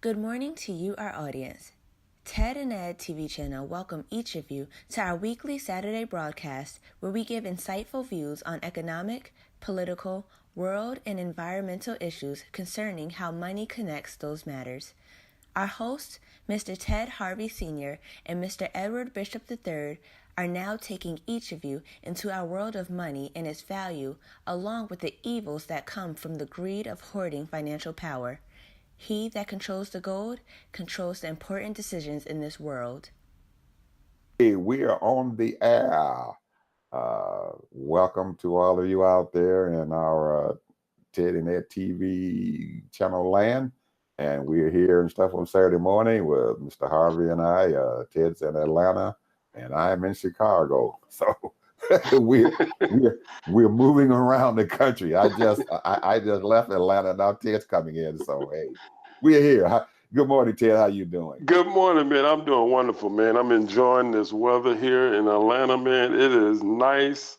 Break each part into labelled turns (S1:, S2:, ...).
S1: Good morning to you, our audience. Ted and Ed TV channel welcome each of you to our weekly Saturday broadcast where we give insightful views on economic, political, world, and environmental issues concerning how money connects those matters. Our hosts, Mr. Ted Harvey Sr. and Mr. Edward Bishop III, are now taking each of you into our world of money and its value, along with the evils that come from the greed of hoarding financial power. He that controls the gold controls the important decisions in this world.
S2: Hey, we are on the air. Welcome to all of you out there in our Ted and Ed TV channel land. And we're here and stuff on Saturday morning with Mr. Harvey and I. Ted's in Atlanta and I'm in Chicago. So we're moving around the country. I just left Atlanta. Now Ted's coming in. So hey, we're here. Good morning, Ted. How you doing?
S3: Good morning, man. I'm doing wonderful, man. I'm enjoying this weather here in Atlanta, man. It is nice.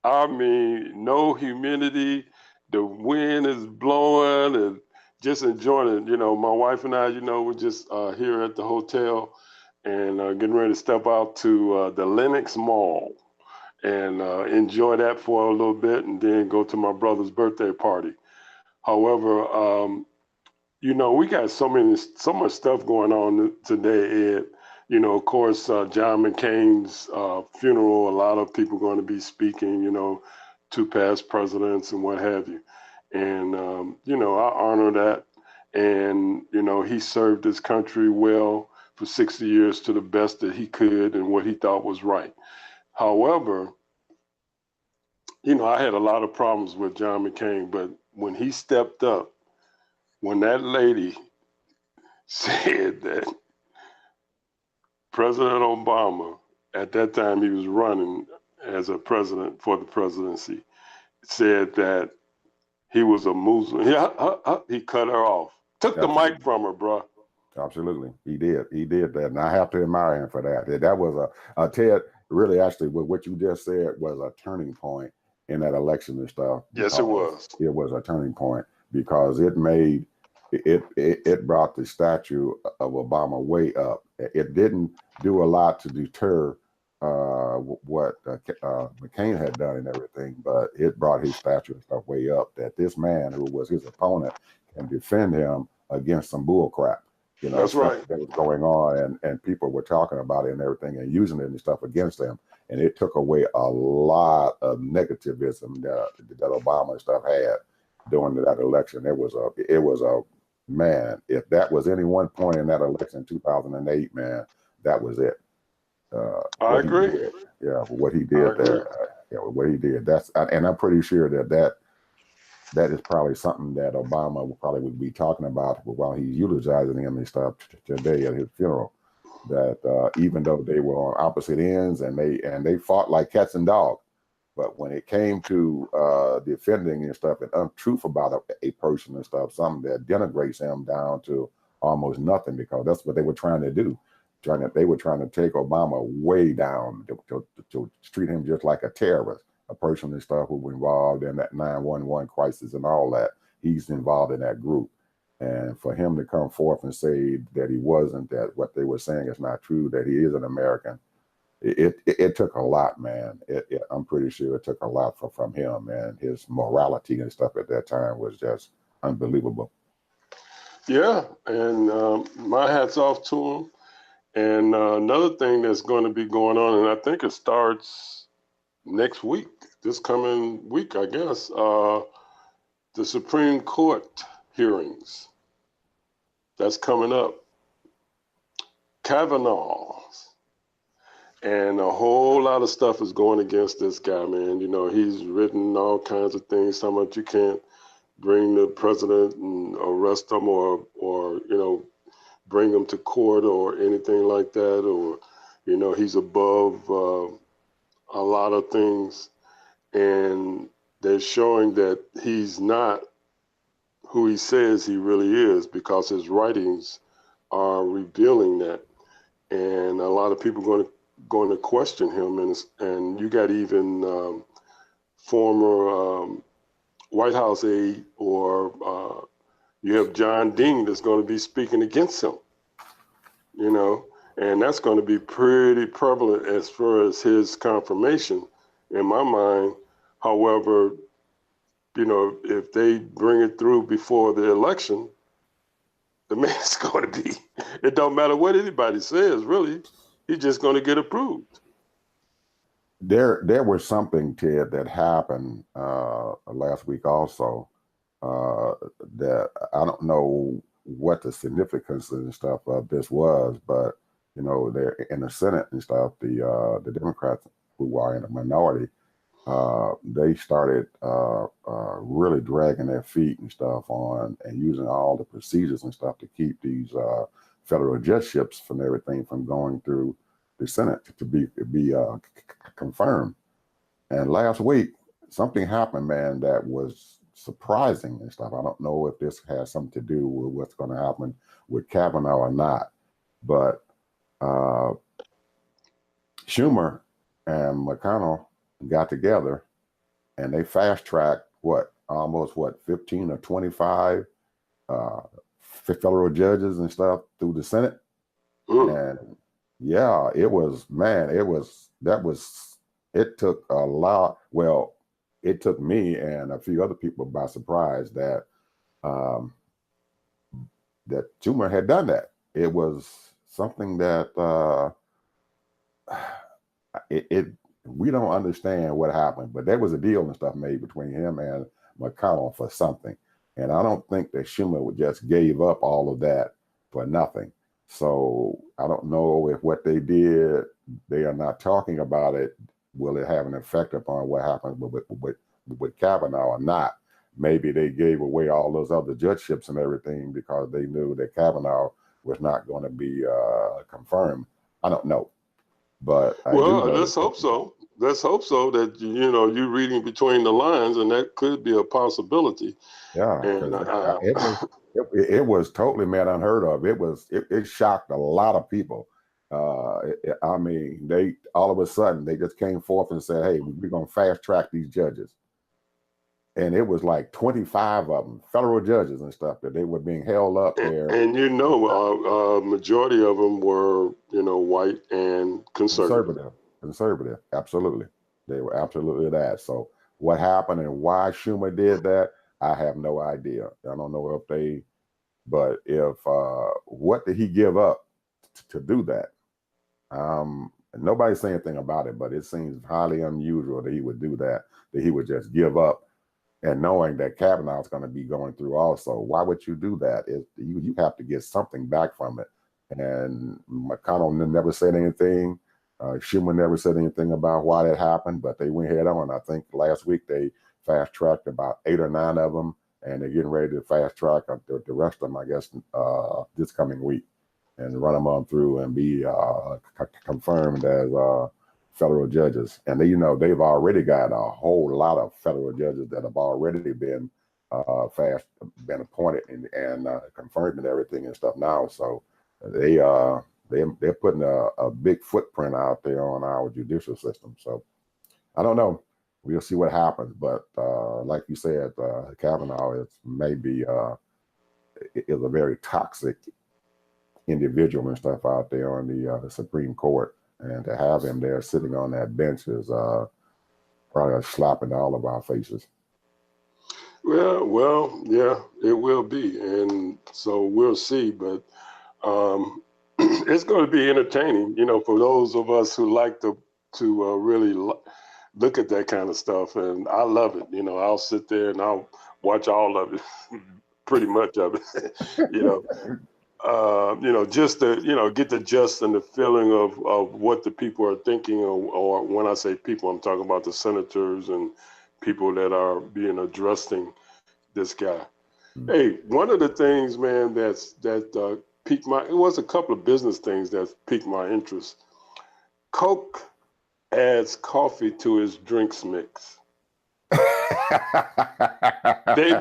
S3: I mean, no humidity. The wind is blowing and just enjoying it. You know, my wife and I, we're just here at the hotel and getting ready to step out to the Lenox Mall and enjoy that for a little bit and then go to my brother's birthday party. However, we got so much stuff going on today, Ed. Of course, John McCain's funeral, a lot of people going to be speaking, to past presidents and what have you. And, I honor that. And, he served his country well for 60 years to the best that he could and what he thought was right. However, I had a lot of problems with John McCain, but when he stepped up, when that lady said that President Obama, at that time he was running as a president for the presidency, said that he was a Muslim. He cut her off. Took the mic from her, bro.
S2: Absolutely. He did that. And I have to admire him for that. That was a Ted, really actually what you just said was a turning point in that election and stuff.
S3: Yes, it was.
S2: It was a turning point because it brought the statue of Obama way up. It didn't do a lot to deter what McCain had done and everything, but it brought his stature and stuff way up that this man who was his opponent can defend him against some bull crap.
S3: That's right.
S2: That was going on and people were talking about it and everything and using it and stuff against him. And it took away a lot of negativism that Obama and stuff had during that election. It was a man, if that was any one point in that election in 2008, man, that was it.
S3: I agree.
S2: What he did there. What he did. And I'm pretty sure that is probably something that Obama would be talking about while he's eulogizing him and stuff today at his funeral. That even though they were on opposite ends and they fought like cats and dogs, but when it came to defending and stuff and untruth about a person and stuff, something that denigrates him down to almost nothing, because that's what they were trying to do. They were trying to take Obama way down to treat him just like a terrorist, a person and stuff who was involved in that 9/11 crisis and all that. He's involved in that group. And for him to come forth and say that he wasn't, that what they were saying is not true, that he is an American, it took a lot, man. I'm pretty sure it took a lot from him, and his morality and stuff at that time was just unbelievable.
S3: Yeah, and my hat's off to him. And another thing that's going to be going on, and I think it starts next week, this coming week, I guess, the Supreme Court hearings. That's coming up. Kavanaugh. And a whole lot of stuff is going against this guy, man. He's written all kinds of things, how much you can't bring the president and arrest him or bring him to court or anything like that, or, he's above a lot of things. And they're showing that he's not who he says he really is, because his writings are revealing that. And a lot of people going to question him, and you got even former White House aide or You have John Dean that's going to be speaking against him, you know, and that's going to be pretty prevalent as far as his confirmation in my mind. However, you know, if they bring it through before the election, the man's going to be, it don't matter what anybody says, really, he's just going to get approved.
S2: There was something, Ted, that happened last week also that I don't know what the significance and stuff of this was, but you know, they're in the Senate and stuff. The Democrats who are in a minority, they started really dragging their feet and stuff on and using all the procedures and stuff to keep these federal judgeships from everything from going through the Senate to be confirmed. And last week, something happened, man, that was surprising and stuff. I don't know if this has something to do with what's going to happen with Kavanaugh or not, but Schumer and McConnell got together and they fast-tracked almost 15 or 25 federal judges and stuff through the Senate. And yeah, it took a lot. Well, it took me and a few other people by surprise that that Schumer had done that. It was something that we don't understand what happened, but there was a deal and stuff made between him and McConnell for something. And I don't think that Schumer just gave up all of that for nothing. So I don't know if what they did, they are not talking about it. Will it have an effect upon what happens with Kavanaugh or not? Maybe they gave away all those other judgeships and everything because they knew that Kavanaugh was not going to be confirmed. I don't know. But
S3: let's hope so. Let's hope so that, you know, you're reading between the lines and that could be a possibility.
S2: Yeah. And, it was totally, man, unheard of. It shocked a lot of people. I mean, they all of a sudden they just came forth and said, "Hey, we're going to fast track these judges," and it was like 25 of them, federal judges and stuff, that they were being held up there.
S3: And you know, majority of them were, you know, white and conservative.
S2: Conservative, absolutely. They were absolutely that. So what happened and why Schumer did that, I have no idea. I don't know but if what did he give up to do that? Nobody's saying anything about it, but it seems highly unusual that he would do that he would just give up, and knowing that Kavanaugh is going to be going through also. Why would you do that? You have to get something back from it. And McConnell never said anything. Schumer never said anything about why that happened, but they went head on. I think last week they fast-tracked about 8 or 9 of them, and they're getting ready to fast-track the rest of them, I guess, this coming week, and run them on through and be confirmed as federal judges. And they've already got a whole lot of federal judges that have already been appointed and confirmed and everything and stuff now. So they're putting a big footprint out there on our judicial system. So I don't know. We'll see what happens. But like you said, Kavanaugh is a very toxic individual and stuff out there on the Supreme Court. And to have him there sitting on that bench is probably a slap in all of our faces.
S3: Well, yeah, it will be. And so we'll see. But it's going to be entertaining, for those of us who like to really look at that kind of stuff. And I love it. I'll sit there and I'll watch all of it, pretty much of it, just to, get the gist and the feeling of what the people are thinking, or when I say people, I'm talking about the senators and people that are being addressing this guy. Mm-hmm. Hey, one of the things, man, that piqued it was a couple of business things that piqued my interest. Coke adds coffee to his drinks mix. They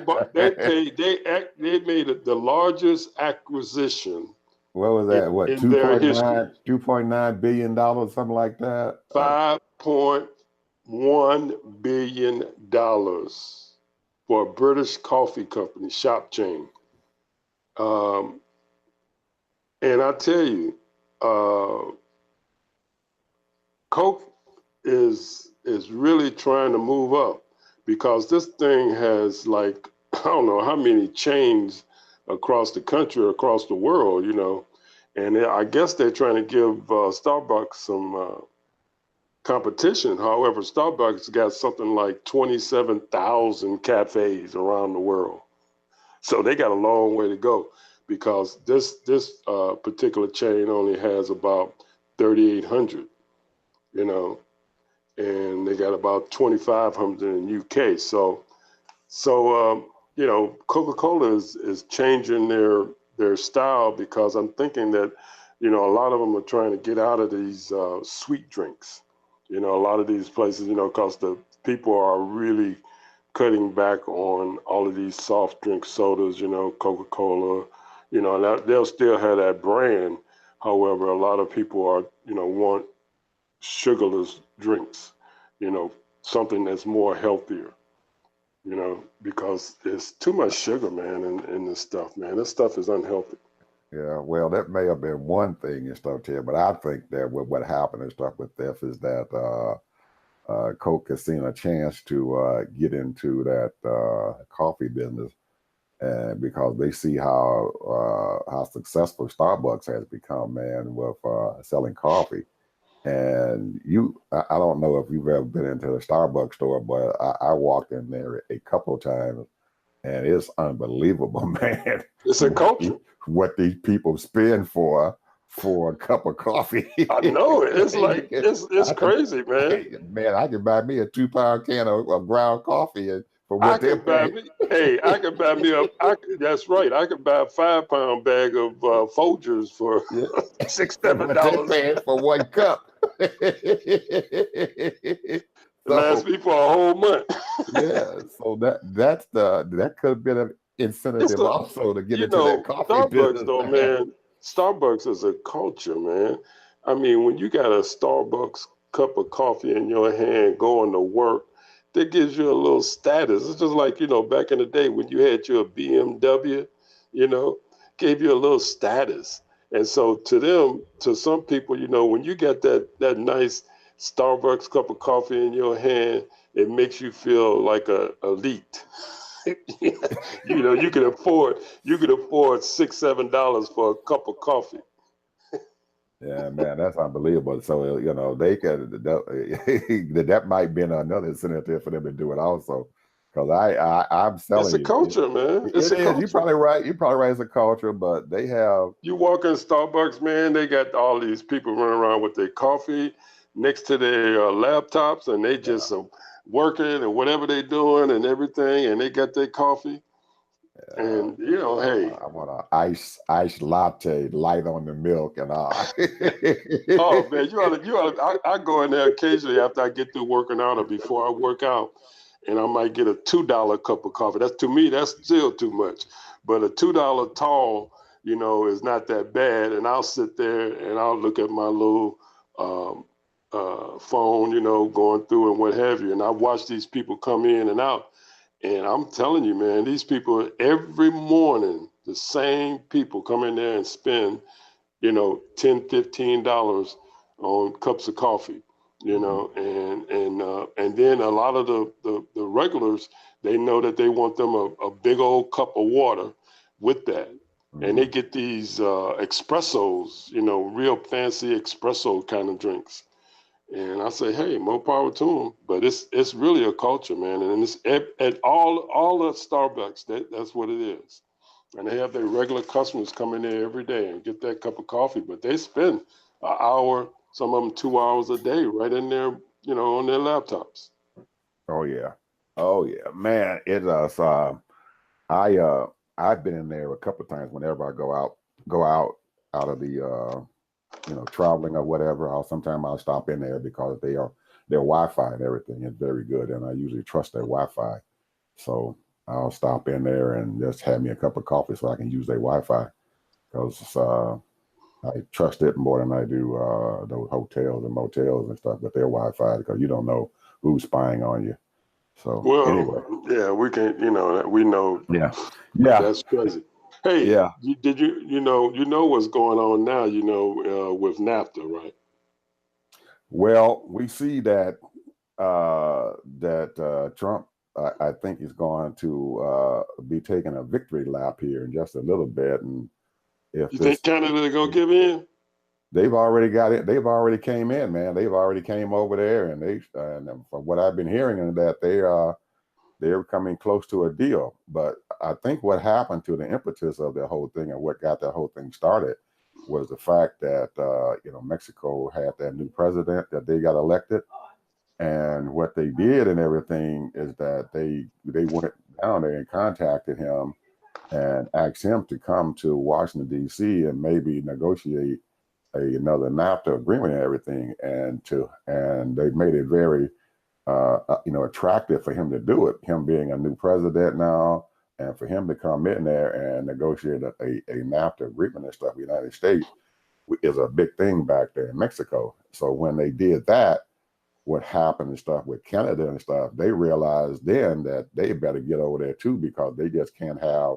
S3: made the largest acquisition.
S2: What was that? What, $2.9 billion, something like that?
S3: $5.1 billion for a British coffee company, shop chain. And I tell you, Coke is really trying to move up, because this thing has, like, I don't know how many chains across the country, across the world, and I guess they're trying to give Starbucks some competition. However, Starbucks got something like 27,000 cafes around the world. So they got a long way to go, because this particular chain only has about 3,800, and they got about 2,500 in UK. So Coca-Cola is changing their style, because I'm thinking that, a lot of them are trying to get out of these sweet drinks. A lot of these places, because the people are really cutting back on all of these soft drink sodas, Coca-Cola, and they'll still have that brand. However, a lot of people are, want sugarless drinks, something that's more healthier, because there's too much sugar, man, in this stuff, man. This stuff is unhealthy.
S2: Yeah, well, that may have been one thing and stuff, Ted, but I think that what happened and stuff with this is that Coke has seen a chance to get into that coffee business, and because they see how successful Starbucks has become, man, with selling coffee. And I don't know if you've ever been into a Starbucks store, but I walked in there a couple of times, and it's unbelievable, man.
S3: It's a culture.
S2: What these people spend for a cup of coffee.
S3: I know it. It's like it's crazy, man.
S2: Man, I can buy me a 2-pound can of ground coffie for what they're paying.
S3: I can buy me that's right. I can buy a 5-pound bag of Folgers for $6-7
S2: paying for one cup.
S3: Lasts me for a whole month.
S2: Yeah, so that could have been an incentive also to get into that coffee
S3: Starbucks
S2: business.
S3: Though, man, Starbucks is a culture, man. I mean, when you got a Starbucks cup of coffee in your hand going to work, that gives you a little status. It's just like, back in the day when you had your BMW, gave you a little status. And so to some people, when you get that nice Starbucks cup of coffee in your hand, it makes you feel like a elite. You could afford $6-7 for a cup of coffee.
S2: Yeah, man, that's unbelievable. So they can that might be another incentive for them to do it also, because I'm selling.
S3: It's a culture, man.
S2: It's a culture. You're probably right. It's a culture, but they have.
S3: You walk in Starbucks, man. They got all these people running around with their coffee next to their laptops, and they just working and whatever they're doing and everything, and they got their coffee. And hey,
S2: I want an ice latte, light on the milk, and all.
S3: Oh man, you ought. I go in there occasionally after I get through working out or before I work out, and I might get a $2 cup of coffee. That's, to me, that's still too much. But a $2 tall, is not that bad. And I'll sit there and I'll look at my little phone, going through and what have you. And I watch these people come in and out. And I'm telling you, man, these people every morning, the same people come in there and spend, $10, $15 on cups of coffee, and then a lot of the regulars, they know that they want them a big old cup of water with that. Mm-hmm. And they get these espressos, real fancy espresso kind of drinks. And I say, hey, more power to them. But it's really a culture, man. And it's at all at Starbucks, that's what it is. And they have their regular customers come in there every day and get that cup of coffee. But they spend an hour, some of them 2 hours a day right in there, on their laptops.
S2: Oh, yeah, man. It is. I've been in there a couple of times whenever I go out of the traveling or whatever. Sometimes I'll stop in there because their Wi-Fi and everything is very good, and I usually trust their Wi-Fi. So I'll stop in there and just have me a cup of coffee so I can use their Wi-Fi, because I trust it more than I do those hotels and motels and stuff with their Wi-Fi, because you don't know who's spying on you. So
S3: well,
S2: anyway,
S3: yeah, we can, we know.
S2: Yeah,
S3: that's crazy. Hey,
S2: Yeah.
S3: did you know what's going on now? With NAFTA, right?
S2: Well, we see that Trump, I think, is going to be taking a victory lap here in just a little bit, and if
S3: You think
S2: this,
S3: Canada gonna give in?
S2: they've already got it, they've already came in, man. They've already came over there, and and from what I've been hearing, is that they're coming close to a deal. But I think what happened to the impetus of the whole thing and what got that whole thing started was the fact that Mexico had that new president that they got elected, and what they did and everything is that they went down there and contacted him and asked him to come to Washington D.C. and maybe negotiate another NAFTA agreement and everything, and they made it very attractive for him to do it. Him being a new president now, and for him to come in there and negotiate a NAFTA agreement and stuff, the United States is a big thing back there in Mexico. So when they did that, what happened and stuff with Canada and stuff, they realized then that they better get over there too, because they just can't have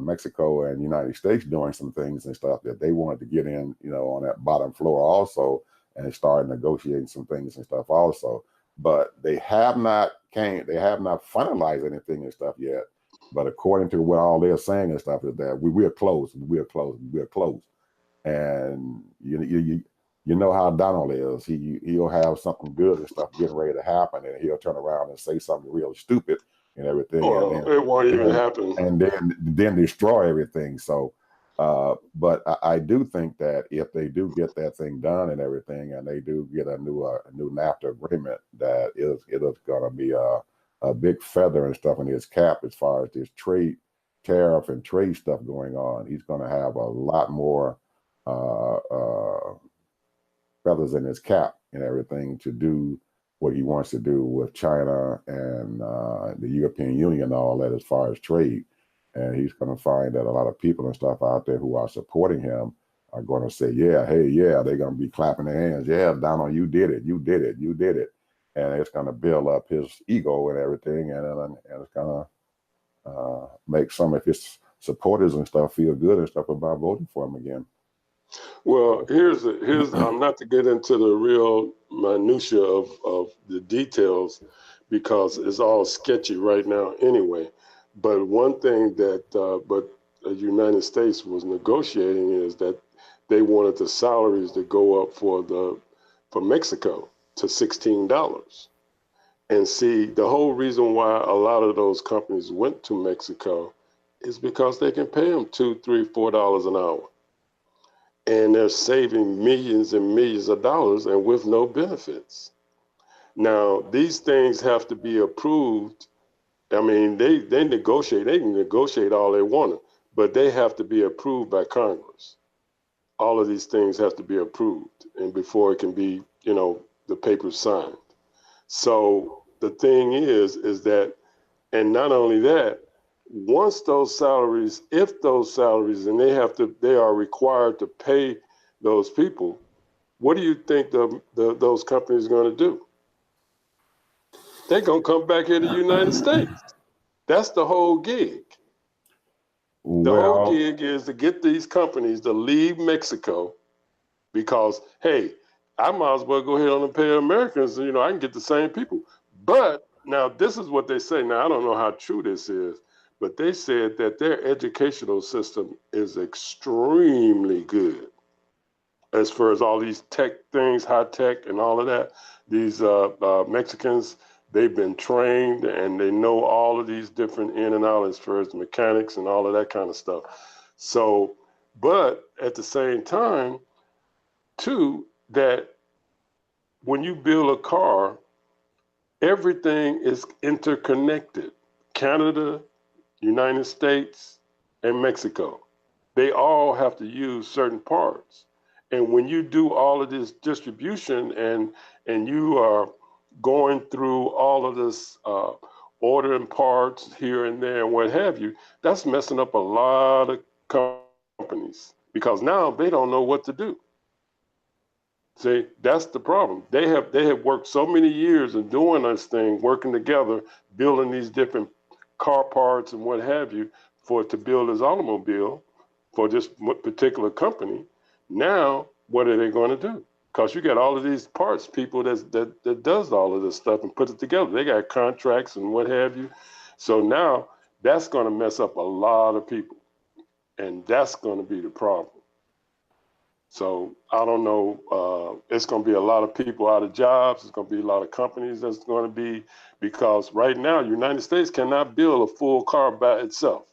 S2: Mexico and United States doing some things and stuff that they wanted to get in, on that bottom floor also, and start negotiating some things and stuff also. But they have not finalized anything and stuff yet. But according to what all they're saying and stuff is that we're close, and you know how Donald is. He'll have something good and stuff getting ready to happen, and he'll turn around and say something really stupid and everything,
S3: Well, it won't even happen.
S2: and then destroy everything. So, but I do think that if they do get that thing done and everything, and they do get a new NAFTA agreement, that it is going to be a big feather and stuff in his cap as far as this trade tariff and trade stuff going on. He's going to have a lot more feathers in his cap and everything to do what he wants to do with China and the European Union and all that as far as trade. And he's going to find that a lot of people and stuff out there who are supporting him are going to say, yeah, hey, yeah, they're going to be clapping their hands. Yeah, Donald, you did it. And it's going to build up his ego and everything. And it's going to make some of his supporters and stuff feel good and stuff about voting for him again.
S3: Well, here's not to get into the real minutia of the details, because it's all sketchy right now anyway. But one thing that the United States was negotiating is that they wanted the salaries to go up for Mexico to $16. And see, the whole reason why a lot of those companies went to Mexico is because they can pay them $2, $3, $4 an hour. And they're saving millions and millions of dollars, and with no benefits. Now, these things have to be approved. I mean, they negotiate. They can negotiate all they want, but they have to be approved by Congress. All of these things have to be approved, and before it can be, the papers signed. So the thing is that, and not only that, once those salaries, if those salaries, and they are required to pay those people, what do you think those companies are going to do? They're going to come back here to the United States. That's the whole gig. The whole gig is to get these companies to leave Mexico, because, hey, I might as well go ahead and pay Americans, I can get the same people. But now this is what they say. Now, I don't know how true this is, but they said that their educational system is extremely good as far as all these tech things, high tech and all of that. These Mexicans, they've been trained and they know all of these different in and out as far as mechanics and all of that kind of stuff. So, but at the same time, too, that when you build a car, everything is interconnected. Canada, United States, and Mexico. They all have to use certain parts. And when you do all of this distribution and you are going through all of this ordering parts here and there and what have you, that's messing up a lot of companies, because now they don't know what to do. See, that's the problem. They have worked so many years in doing this thing, working together, building these different car parts and what have you, for it to build his automobile for this particular company. Now, what are they going to do? Because you got all of these parts people that does all of this stuff and put it together. They got contracts and what have you. So now that's going to mess up a lot of people, and that's going to be the problem. So I don't know. It's going to be a lot of people out of jobs. It's going to be a lot of companies that's going to be, because right now, United States cannot build a full car by itself.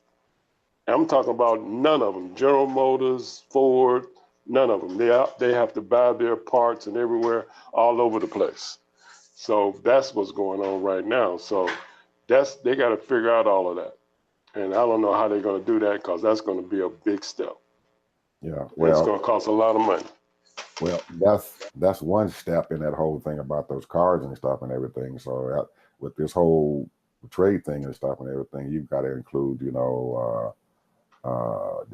S3: I'm talking about none of them. General Motors, Ford, none of them. They have to buy their parts and everywhere, all over the place. So that's what's going on right now. So they got to figure out all of that. And I don't know how they're going to do that, because that's going to be a big step.
S2: Yeah,
S3: well, it's going to cost a lot of money.
S2: Well, that's one step in that whole thing about those cars and stuff and everything. So with this whole trade thing and stuff and everything, you've got to include, the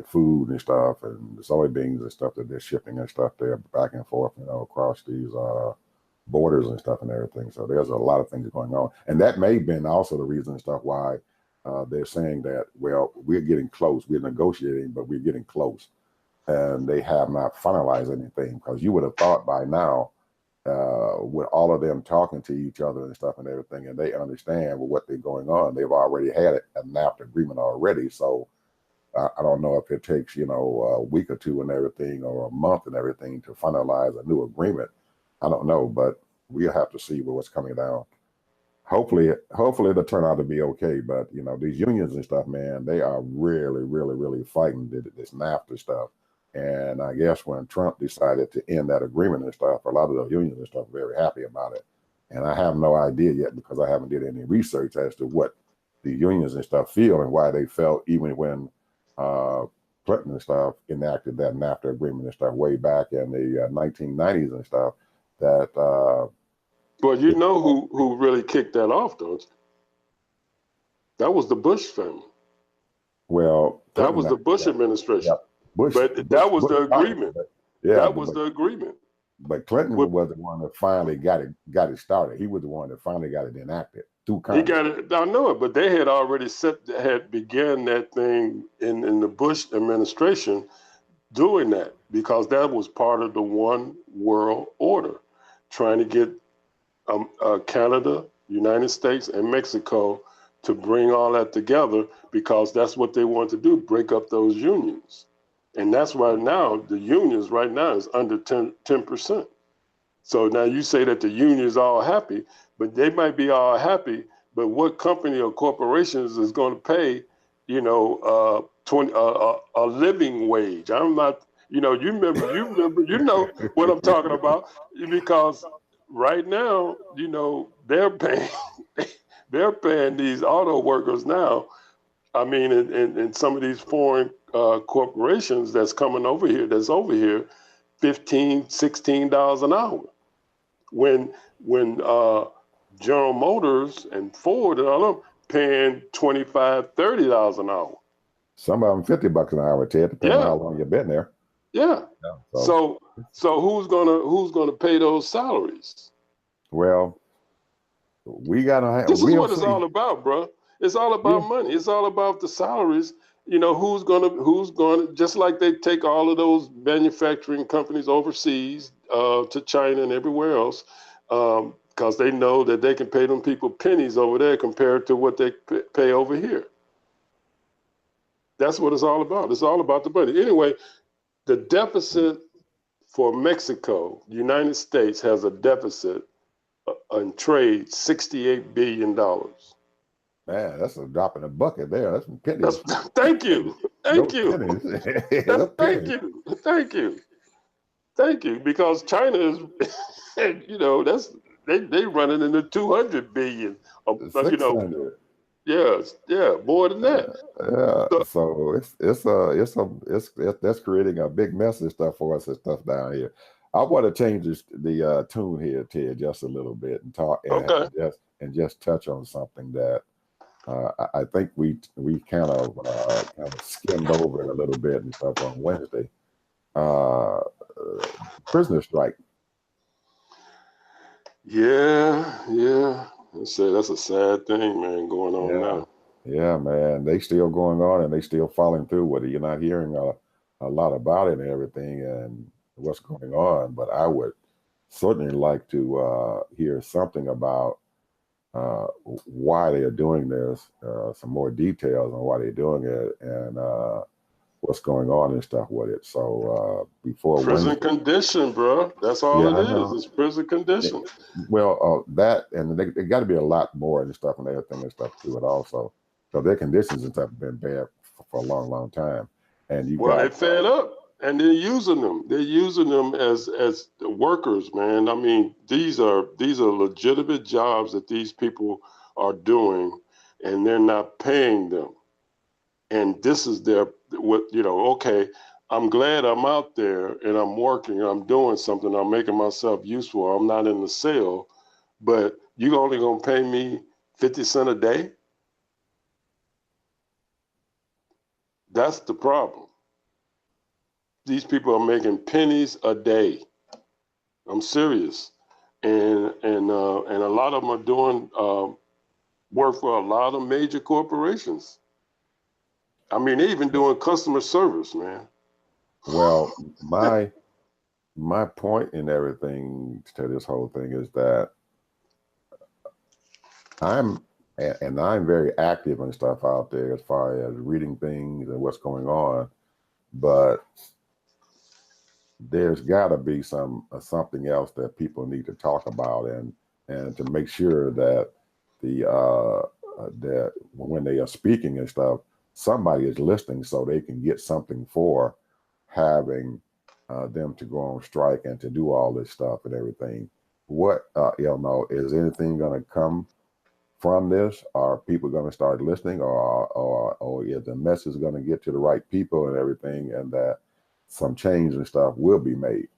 S2: food and stuff and the soybeans and stuff that they're shipping and stuff there back and forth, across these borders and stuff and everything. So there's a lot of things going on, and that may have been also the reason and stuff why they're saying that, well, we're getting close, we're negotiating, but we're getting close. And they have not finalized anything, because you would have thought by now, with all of them talking to each other and stuff and everything, and they understand what they're going on, they've already had a NAFTA agreement already. So I don't know if it takes, a week or two and everything, or a month and everything to finalize a new agreement. I don't know, but we'll have to see what's coming down. Hopefully it'll turn out to be okay. But, these unions and stuff, man, they are really, really, really fighting this NAFTA stuff. And I guess when Trump decided to end that agreement and stuff, a lot of the unions and stuff are very happy about it. And I have no idea yet, because I haven't did any research as to what the unions and stuff feel and why they felt, even when Clinton and stuff enacted that NAFTA agreement and stuff way back in the 1990s and stuff, that
S3: well, you know who really kicked that off, don't you? That was the Bush family.
S2: Well,
S3: that was the Bush administration.
S2: Yeah. Bush,
S3: that was the agreement.
S2: Yeah,
S3: that was the agreement.
S2: But Clinton was the one that finally got it started. He was the one that finally got it enacted through Congress.
S3: He got it. I know it, but they had already began that thing in the Bush administration doing that, because that was part of the one world order, trying to get Canada, United States, and Mexico to bring all that together, because that's what they want to do, break up those unions. And that's right now, the unions right now is under 10%. So now you say that the unions are all happy, but they might be all happy, but what company or corporations is going to pay, a living wage? I'm not, you remember, what I'm talking about, because right now, they're paying these auto workers now. I mean, in some of these foreign corporations that's over here, $15, $16 an hour. When General Motors and Ford and all of them paying $25, $30 an hour.
S2: Some of them $50 an hour, Ted, depending on how long you've been there.
S3: Yeah. So who's gonna pay those salaries?
S2: Well, we gotta.
S3: This is what it's all about, bro. It's all about money. It's all about the salaries. Who's gonna, just like they take all of those manufacturing companies overseas to China and everywhere else, because they know that they can pay them people pennies over there compared to what they pay over here. That's what it's all about. It's all about the money. Anyway, the deficit for Mexico, the United States has a deficit on trade, $68 billion.
S2: Man, that's a drop in the bucket there. That's some pennies.
S3: Thank you. Thank you. Thank you. Because China is, they running into 200 billion. More than that.
S2: So that's creating a big mess and stuff for us and stuff down here. I want to change the tune here, Ted, just a little bit and talk and just touch on something that I think we kind of skimmed over it a little bit and stuff on Wednesday. Prisoner strike.
S3: Yeah. That's a sad thing, man, going on now.
S2: Yeah, man, they still going on and they still following through with it. You're not hearing a lot about it and everything and what's going on, but I would certainly like to hear something about why they are doing this, some more details on why they're doing it, and what's going on and stuff with it. So before
S3: Prison
S2: Wednesday,
S3: condition, bro. That's all
S2: yeah,
S3: it
S2: I
S3: is.
S2: know.
S3: It's prison condition.
S2: Well, that and they got to be a lot more and stuff and everything and stuff to it also. So their conditions and stuff have been bad for a long, long time. And you
S3: Well, they
S2: got
S3: fed up and they're using them. They're using them as workers, man. I mean, these are legitimate jobs that these people are doing, and they're not paying them. And this is their what okay, I'm glad I'm out there and I'm working, I'm doing something, I'm making myself useful, I'm not in the cell, but you only gonna pay me 50 cents a day? That's the problem. These people are making pennies a day. I'm serious. And a lot of them are doing work for a lot of major corporations. I mean, they even doing customer service, man.
S2: well, my point in everything to this whole thing is that I'm I'm very active and stuff out there as far as reading things and what's going on, but there's got to be something else that people need to talk about and to make sure that that when they are speaking and stuff, somebody is listening so they can get something for having them to go on strike and to do all this stuff and everything. What is anything going to come from this? Are people going to start listening, or is the message going to get to the right people and everything, and that some change and stuff will be made?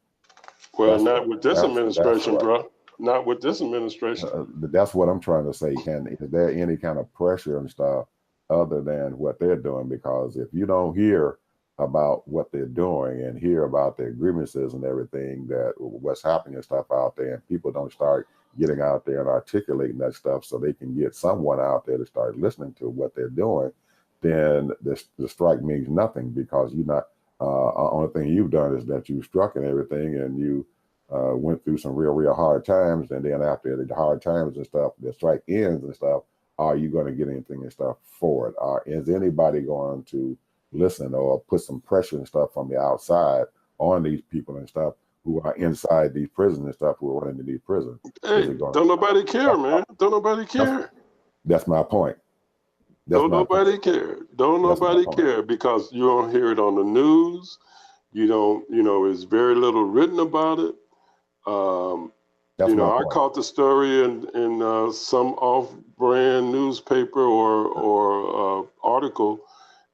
S3: Well,
S2: That's
S3: not with this
S2: that's
S3: administration,
S2: what
S3: bro. Not with this administration.
S2: that's what I'm trying to say. Is there any kind of pressure and stuff other than what they're doing? Because if you don't hear about what they're doing and hear about their grievances and everything, that what's happening and stuff out there, and people don't start getting out there and articulating that stuff so they can get someone out there to start listening to what they're doing, then the strike means nothing, because you're not only thing you've done is that you struck and everything, and you went through some real hard times, and then after the hard times and stuff, the strike ends and stuff. Are you going to get anything and stuff for it? Is anybody going to listen or put some pressure and stuff from the outside on these people and stuff who are inside these prisons and stuff, who are running these prisons?
S3: Hey, don't nobody care, man. Don't nobody care.
S2: That's my point.
S3: Don't nobody care. Don't nobody care, because you don't hear it on the news. You don't, it's very little written about it. I caught the story in some off-brand newspaper or article,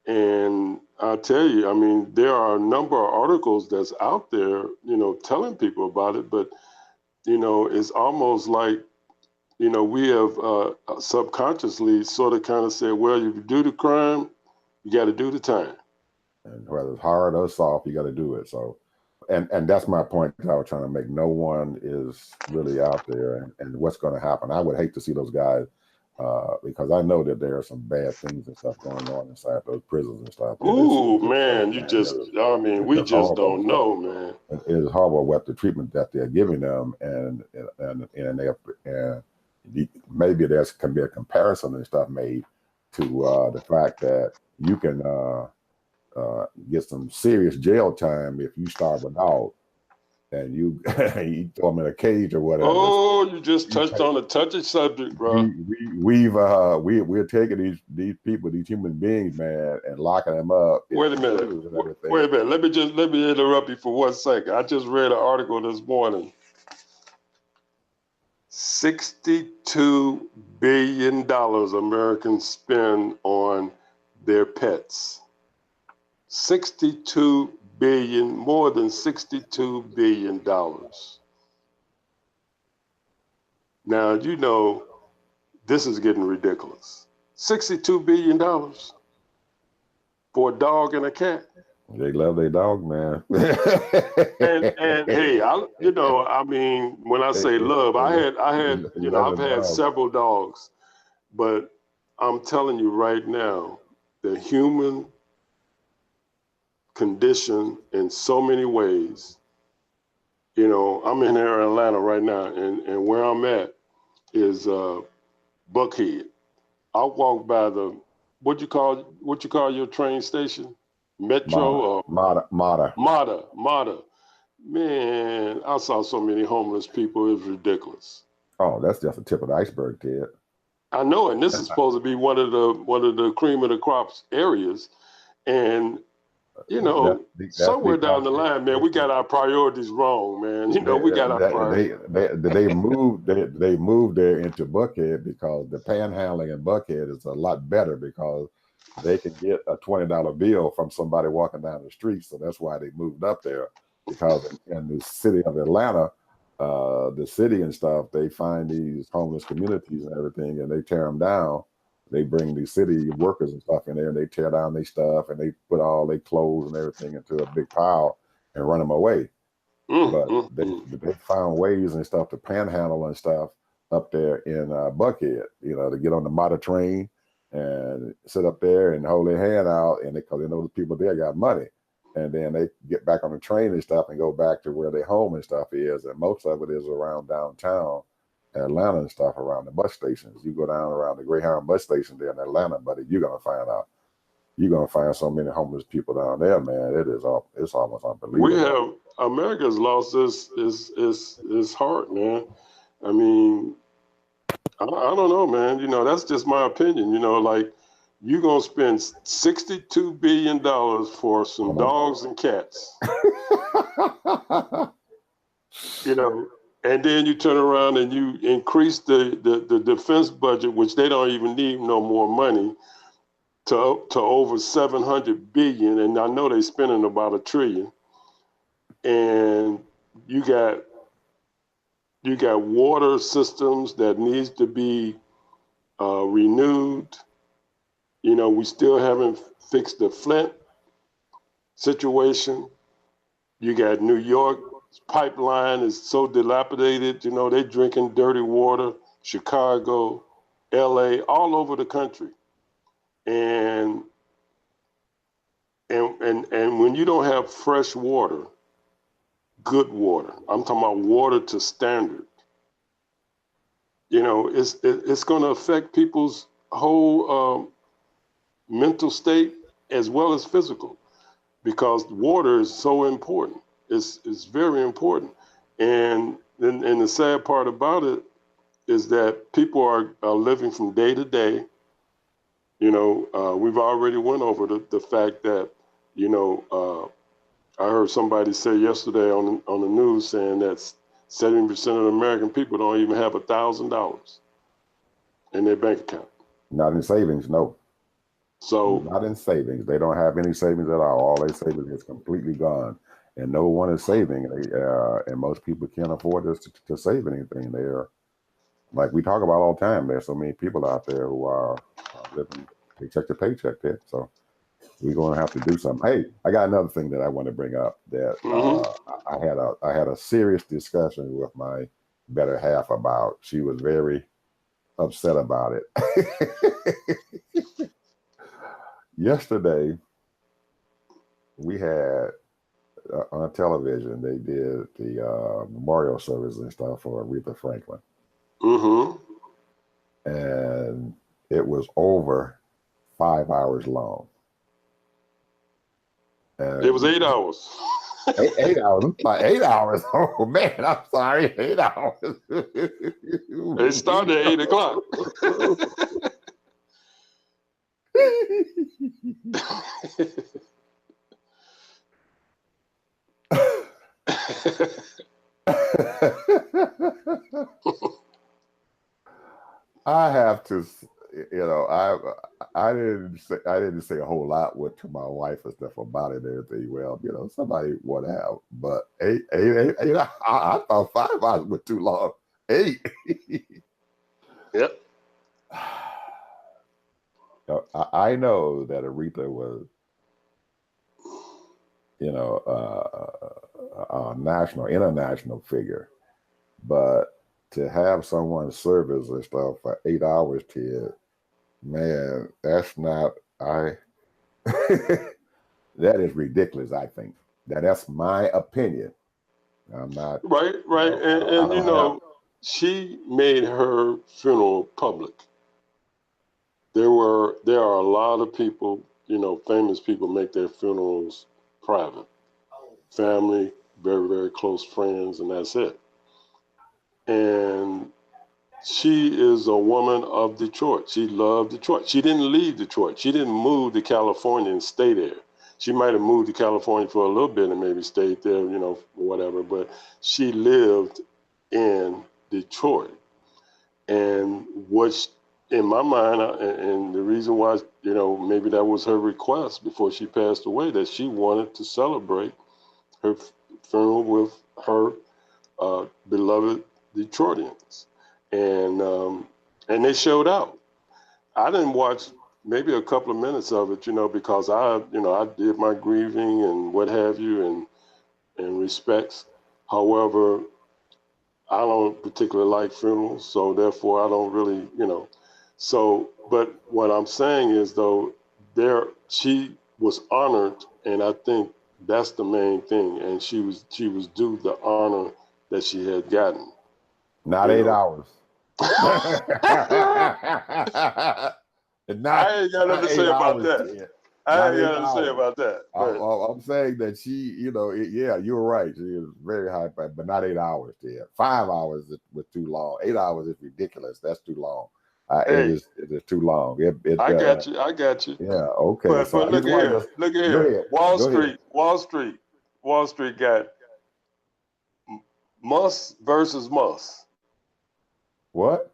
S3: and I tell you, I mean, there are a number of articles that's out there, telling people about it, but it's almost like, we have subconsciously sort of kind of said, well, if you do the crime, you got to do the time.
S2: And whether it's hard or soft, you got to do it. So, and that's my point that I was trying to make. No one is really out there, and what's going to happen. I would hate to see those guys, because I know that there are some bad things and stuff going on inside those prisons and stuff.
S3: Ooh, man, we just don't know, man.
S2: It is horrible what the treatment that they're giving them, and maybe there can be a comparison and stuff made to the fact that you can get some serious jail time if you starve a dog and you throw them in a cage or whatever.
S3: Oh, you just touched on a touchy subject, bro.
S2: We're taking these people, these human beings, man, and locking them up.
S3: Wait a minute. Let me interrupt you for 1 second. I just read an article this morning. $62 billion Americans spend on their pets. 62 billion, more than $62 billion. Now, this is getting ridiculous. $62 billion for a dog and a cat.
S2: They love their dog, man.
S3: and hey, I mean, when I say love, I've had several dogs, but I'm telling you right now, the human condition in so many ways. You know, I'm in here in Atlanta right now, and where I'm at is Buckhead. I walk by the what you call your train station, Metro or Mata. Man, I saw so many homeless people. It was ridiculous.
S2: Oh, that's just the tip of the iceberg, Ted.
S3: I know, and this is supposed to be one of the cream of the crops areas, and you know, somewhere down the line, man, we got our priorities wrong, man. You know, we got our priorities.
S2: They moved there into Buckhead because the panhandling in Buckhead is a lot better because they can get a $20 bill from somebody walking down the street. So that's why they moved up there, because in the city of Atlanta, the city and stuff, they find these homeless communities and everything, and they tear them down. They bring the city workers and stuff in there, and they tear down their stuff, and they put all their clothes and everything into a big pile and run them away. But they found ways and stuff to panhandle and stuff up there in Buckhead, you know, to get on the Mata train and sit up there and hold their hand out, and because they know the people there got money, and then they get back on the train and stuff and go back to where their home and stuff is, and most of it is around downtown Atlanta and stuff, around the bus stations. You go down around the Greyhound bus station there in Atlanta, buddy, you're gonna find so many homeless people down there, man. It's almost unbelievable.
S3: America's lost its heart, man. I mean, I don't know, man. You know, that's just my opinion. You know, like you're gonna spend $62 billion for some dogs and cats. You know. And then you turn around and you increase the defense budget, which they don't even need no more money, to over 700 billion. And I know they're spending about $1 trillion. And you got water systems that needs to be renewed. You know, we still haven't fixed the Flint situation. You got New York. Pipeline is so dilapidated, you know, they're drinking dirty water. Chicago, LA, all over the country. And when you don't have fresh water, good water, I'm talking about water to standard, you know, it's going to affect people's whole mental state as well as physical, because water is so important. It's very important. And the sad part about it is that people are living from day to day. You know, we've already went over the fact that, you know, I heard somebody say yesterday on the news saying that 70% of the American people don't even have $1,000 in their bank account.
S2: Not in savings, no.
S3: So
S2: not in savings. They don't have any savings at all. All their savings is completely gone. And no one is saving, and most people can't afford to save anything. They're, like we talk about all the time, there's so many people out there who are living paycheck to paycheck there. So we're going to have to do something. Hey, I got another thing that I want to bring up that I had a serious discussion with my better half about. She was very upset about it. Yesterday, we had on television, they did the memorial service and stuff for Aretha Franklin. And it was over 5 hours long. And
S3: it was 8 hours.
S2: 8 hours. Like 8 hours. Oh man, I'm sorry. 8 hours.
S3: It started at 8 o'clock.
S2: I have to, you know, I didn't say a whole lot to my wife and stuff about it and everything. Well, you know, somebody would have, but eight, I thought 5 hours was too long. 8.
S3: Yep.
S2: I know that Aretha was, you know, a national, international figure, but to have someone service and stuff for 8 hours, Ted, Man, that's not I. That is ridiculous. I think that's my opinion. I'm not.
S3: Right,
S2: You
S3: right.
S2: know, I
S3: And you
S2: don't have.
S3: know, she made her funeral public. There are a lot of people, you know, famous people make their funerals private. Family, very, very close friends, and that's it. And she is a woman of Detroit. She loved Detroit. She didn't leave Detroit. She didn't move to California and stay there. She might have moved to California for a little bit and maybe stayed there, you know, whatever, but she lived in Detroit. And what's in my mind, and the reason why, you know, maybe that was her request before she passed away, that she wanted to celebrate her funeral with her beloved Detroitians, and they showed out. I didn't watch maybe a couple of minutes of it, you know, because I did my grieving and what have you, and respects. However, I don't particularly like funerals, so therefore I don't really, you know. So, but what I'm saying is though, she was honored, and I think that's the main thing, and she was due the honor that she had gotten.
S2: Not
S3: You
S2: 8 hours. Not,
S3: I ain't got nothing
S2: not
S3: to
S2: eight
S3: say about
S2: hours.
S3: that.
S2: Ted.
S3: I
S2: Not
S3: ain't
S2: eight
S3: got nothing to say
S2: hours.
S3: about that. But
S2: I'm saying that she, you know, yeah, you're right. She is very high, but not 8 hours. Ted. 5 hours was too long. 8 hours is ridiculous. That's too long. It
S3: hey,
S2: is too long.
S3: I got you. I got you.
S2: Yeah. Okay.
S3: But
S2: So I
S3: look
S2: just
S3: at
S2: wanted
S3: here.
S2: to
S3: Look at
S2: go
S3: here.
S2: ahead.
S3: Wall
S2: Go ahead.
S3: Street. Wall Street got Musk versus Musk.
S2: What?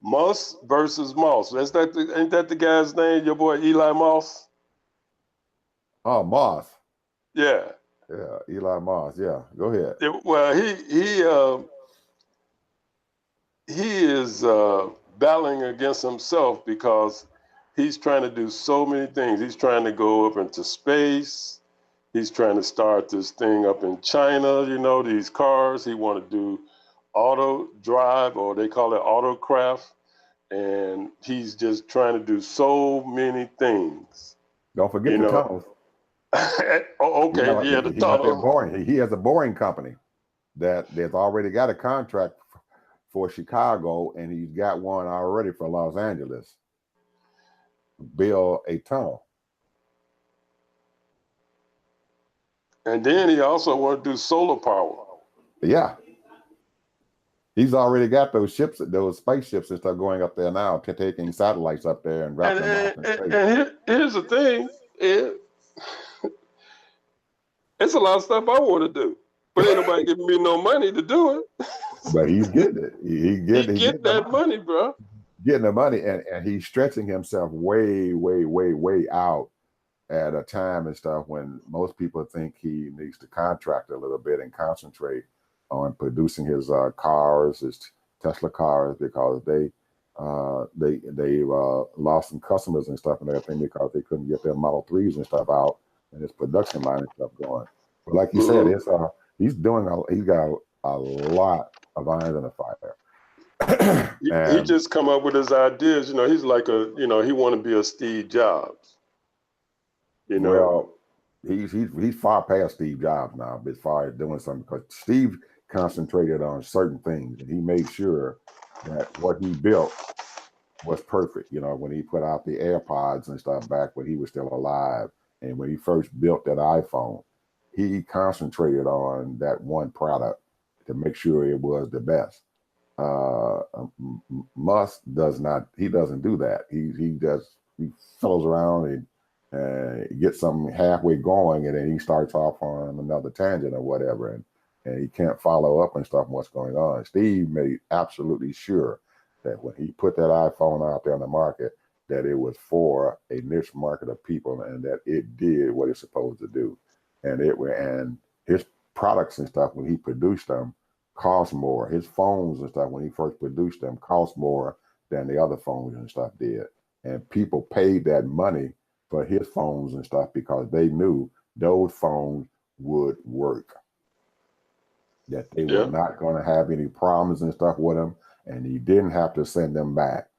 S3: Musk versus Moss. Ain't that the guy's name? Your boy Eli Moss?
S2: Oh, Moss.
S3: Yeah.
S2: Yeah, Eli Moss. Yeah. Go ahead.
S3: Well, he is battling against himself because he's trying to do so many things. He's trying to go up into space. He's trying to start this thing up in China. You know, these cars. He want to do auto drive, or they call it autocraft. And he's just trying to do so many things.
S2: Don't forget
S3: You
S2: the
S3: know.
S2: tunnels.
S3: Okay, yeah, the
S2: He got that
S3: tunnels.
S2: boring. He has a boring company that's already got a contract for Chicago, and he's got one already for Los Angeles. Build a tunnel.
S3: And then he also want to do solar power.
S2: Yeah. He's already got those ships, those spaceships and stuff going up there now, taking satellites up there and dropping them off in space.
S3: And here's the thing. It's a lot of stuff I want to do. But ain't nobody giving me no money to do it.
S2: But he's getting it. He's getting
S3: that money, bro.
S2: Getting the money, and he's stretching himself way, way, way, way out at a time and stuff when most people think he needs to contract a little bit and concentrate on producing his cars, his Tesla cars, because they lost some customers and stuff and everything because they couldn't get their Model 3s and stuff out and his production line and stuff going. But like you said, it's he's got a lot of irons in the fire.
S3: He just come up with his ideas. You know, he's like he want to be a Steve Jobs. You know,
S2: well, he's far past Steve Jobs now as far as doing something, because Steve concentrated on certain things and he made sure that what he built was perfect. You know, when he put out the AirPods and stuff back when he was still alive, and when he first built that iPhone, he concentrated on that one product to make sure it was the best. Musk doesn't do that. He follows around and gets something halfway going, and then he starts off on another tangent or whatever, and he can't follow up and stuff on what's going on. Steve made absolutely sure that when he put that iPhone out there on the market, that it was for a niche market of people and that it did what it's supposed to do. And his products and stuff, when he produced them, cost more. His phones and stuff, when he first produced them, cost more than the other phones and stuff did. And people paid that money for his phones and stuff because they knew those phones would work, that they were not going to have any problems and stuff with them, and he didn't have to send them back.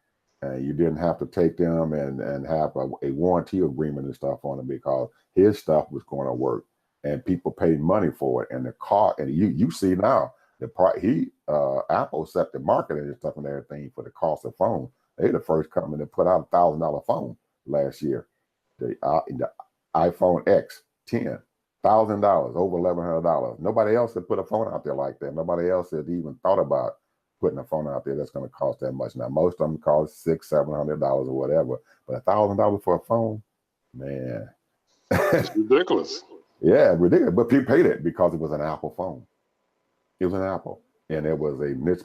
S2: and you didn't have to take them and have a warranty agreement and stuff on them because his stuff was going to work, and people paid money for it. And the cost, and you see now the part Apple set the marketing and stuff and everything for the cost of phone. They the first company to put out $1,000 phone last year. The iPhone X 10. $1,000, over $1,100. Nobody else had put a phone out there like that. Nobody else had even thought about putting a phone out there that's going to cost that much. Now most of them cost $600-700 or whatever, but $1,000 for a phone, man,
S3: it's ridiculous.
S2: Yeah, ridiculous. But people paid it because it was an Apple phone. It was an Apple, and it was a niche.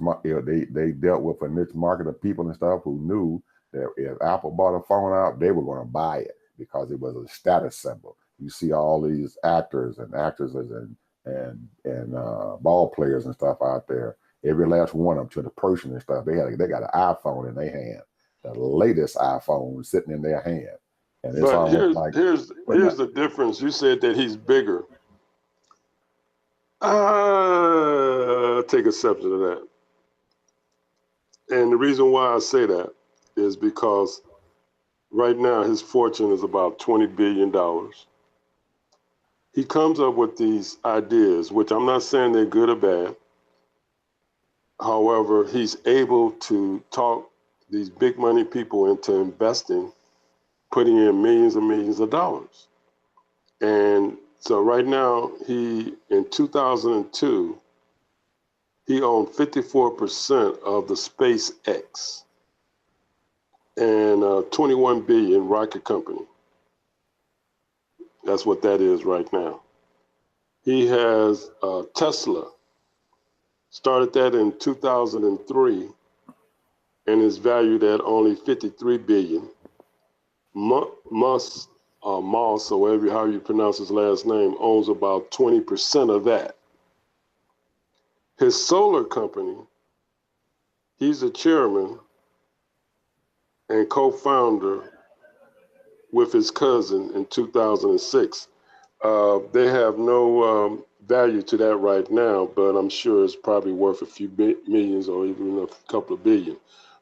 S2: They dealt with a niche market of people and stuff who knew that if Apple bought a phone out, they were going to buy it because it was a status symbol. You see all these actors and actresses and ball players and stuff out there. Every last one of them, to the person and stuff, they got an iPhone in their hand, the latest iPhone sitting in their hand. And it's
S3: But here's
S2: the
S3: difference. You said that he's bigger. Take exception to that. And the reason why I say that is because right now his fortune is about $20 billion. He comes up with these ideas, which I'm not saying they're good or bad. However, he's able to talk these big money people into investing, putting in millions and millions of dollars. And so right now, in 2002, he owned 54% of the SpaceX and $21 billion rocket company. That's what that is right now. He has Tesla, started that in 2003 and is valued at only $53 billion. Musk, Moss, or whatever, how you pronounce his last name, owns about 20% of that. His solar company, he's the chairman and co-founder with his cousin in 2006. They have no value to that right now, but I'm sure it's probably worth a few millions or even a couple of billion.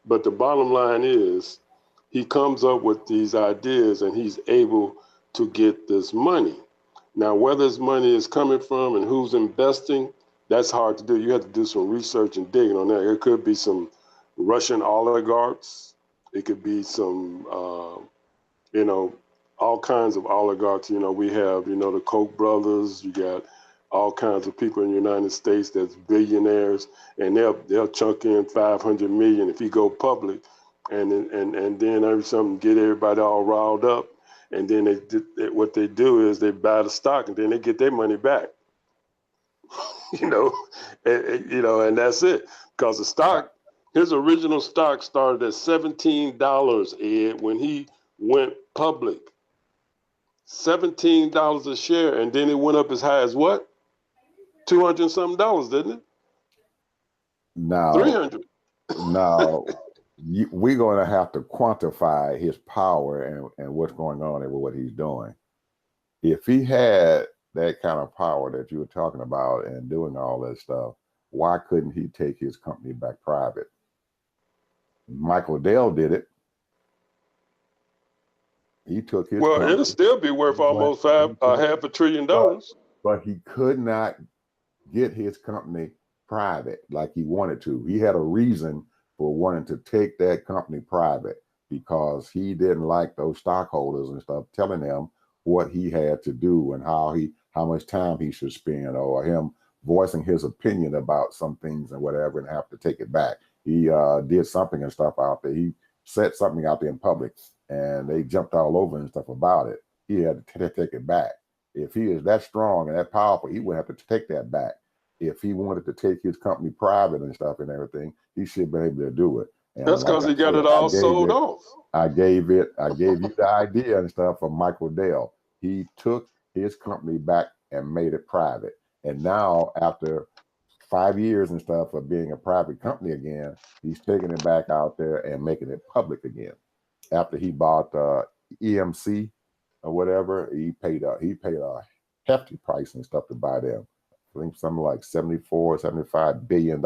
S3: But the bottom line is, he comes up with these ideas and he's able to get this money. Now, whether his money is coming from and who's investing, that's hard to do. You have to do some research and digging on that. It could be some Russian oligarchs. It could be some, all kinds of oligarchs. We have, the Koch brothers. You got all kinds of people in the United States that's billionaires, and they'll chunk in $500 million if he go public. And then every something get everybody all riled up, and then what they do is they buy the stock, and then they get their money back. And that's it. Because the stock, his original stock started at $17, Ed, when he went public. $17 a share, and then it went up as high as what? $200 something, didn't it?
S2: No.
S3: 300.
S2: No. We're going to have to quantify his power and what's going on and what he's doing. If he had that kind of power that you were talking about and doing all that stuff, why couldn't he take his company back private? Michael Dell did it. He took his company.
S3: It'll still be worth almost $500 billion.
S2: But he could not get his company private like he wanted to. He had a reason for wanting to take that company private because he didn't like those stockholders and stuff telling him what he had to do and how much time he should spend, or him voicing his opinion about some things and whatever and have to take it back. He did something and stuff out there. He said something out there in public and they jumped all over and stuff about it. He had to take it back. If he is that strong and that powerful, he would have to take that back. If he wanted to take his company private and stuff and everything, he should be able to do it. And
S3: that's because he got it all sold off.
S2: I gave you the idea and stuff from Michael Dell. He took his company back and made it private. And now, after 5 years and stuff of being a private company again, he's taking it back out there and making it public again. After he bought EMC or whatever, he paid a hefty price and stuff to buy them. I think something like $74-75 billion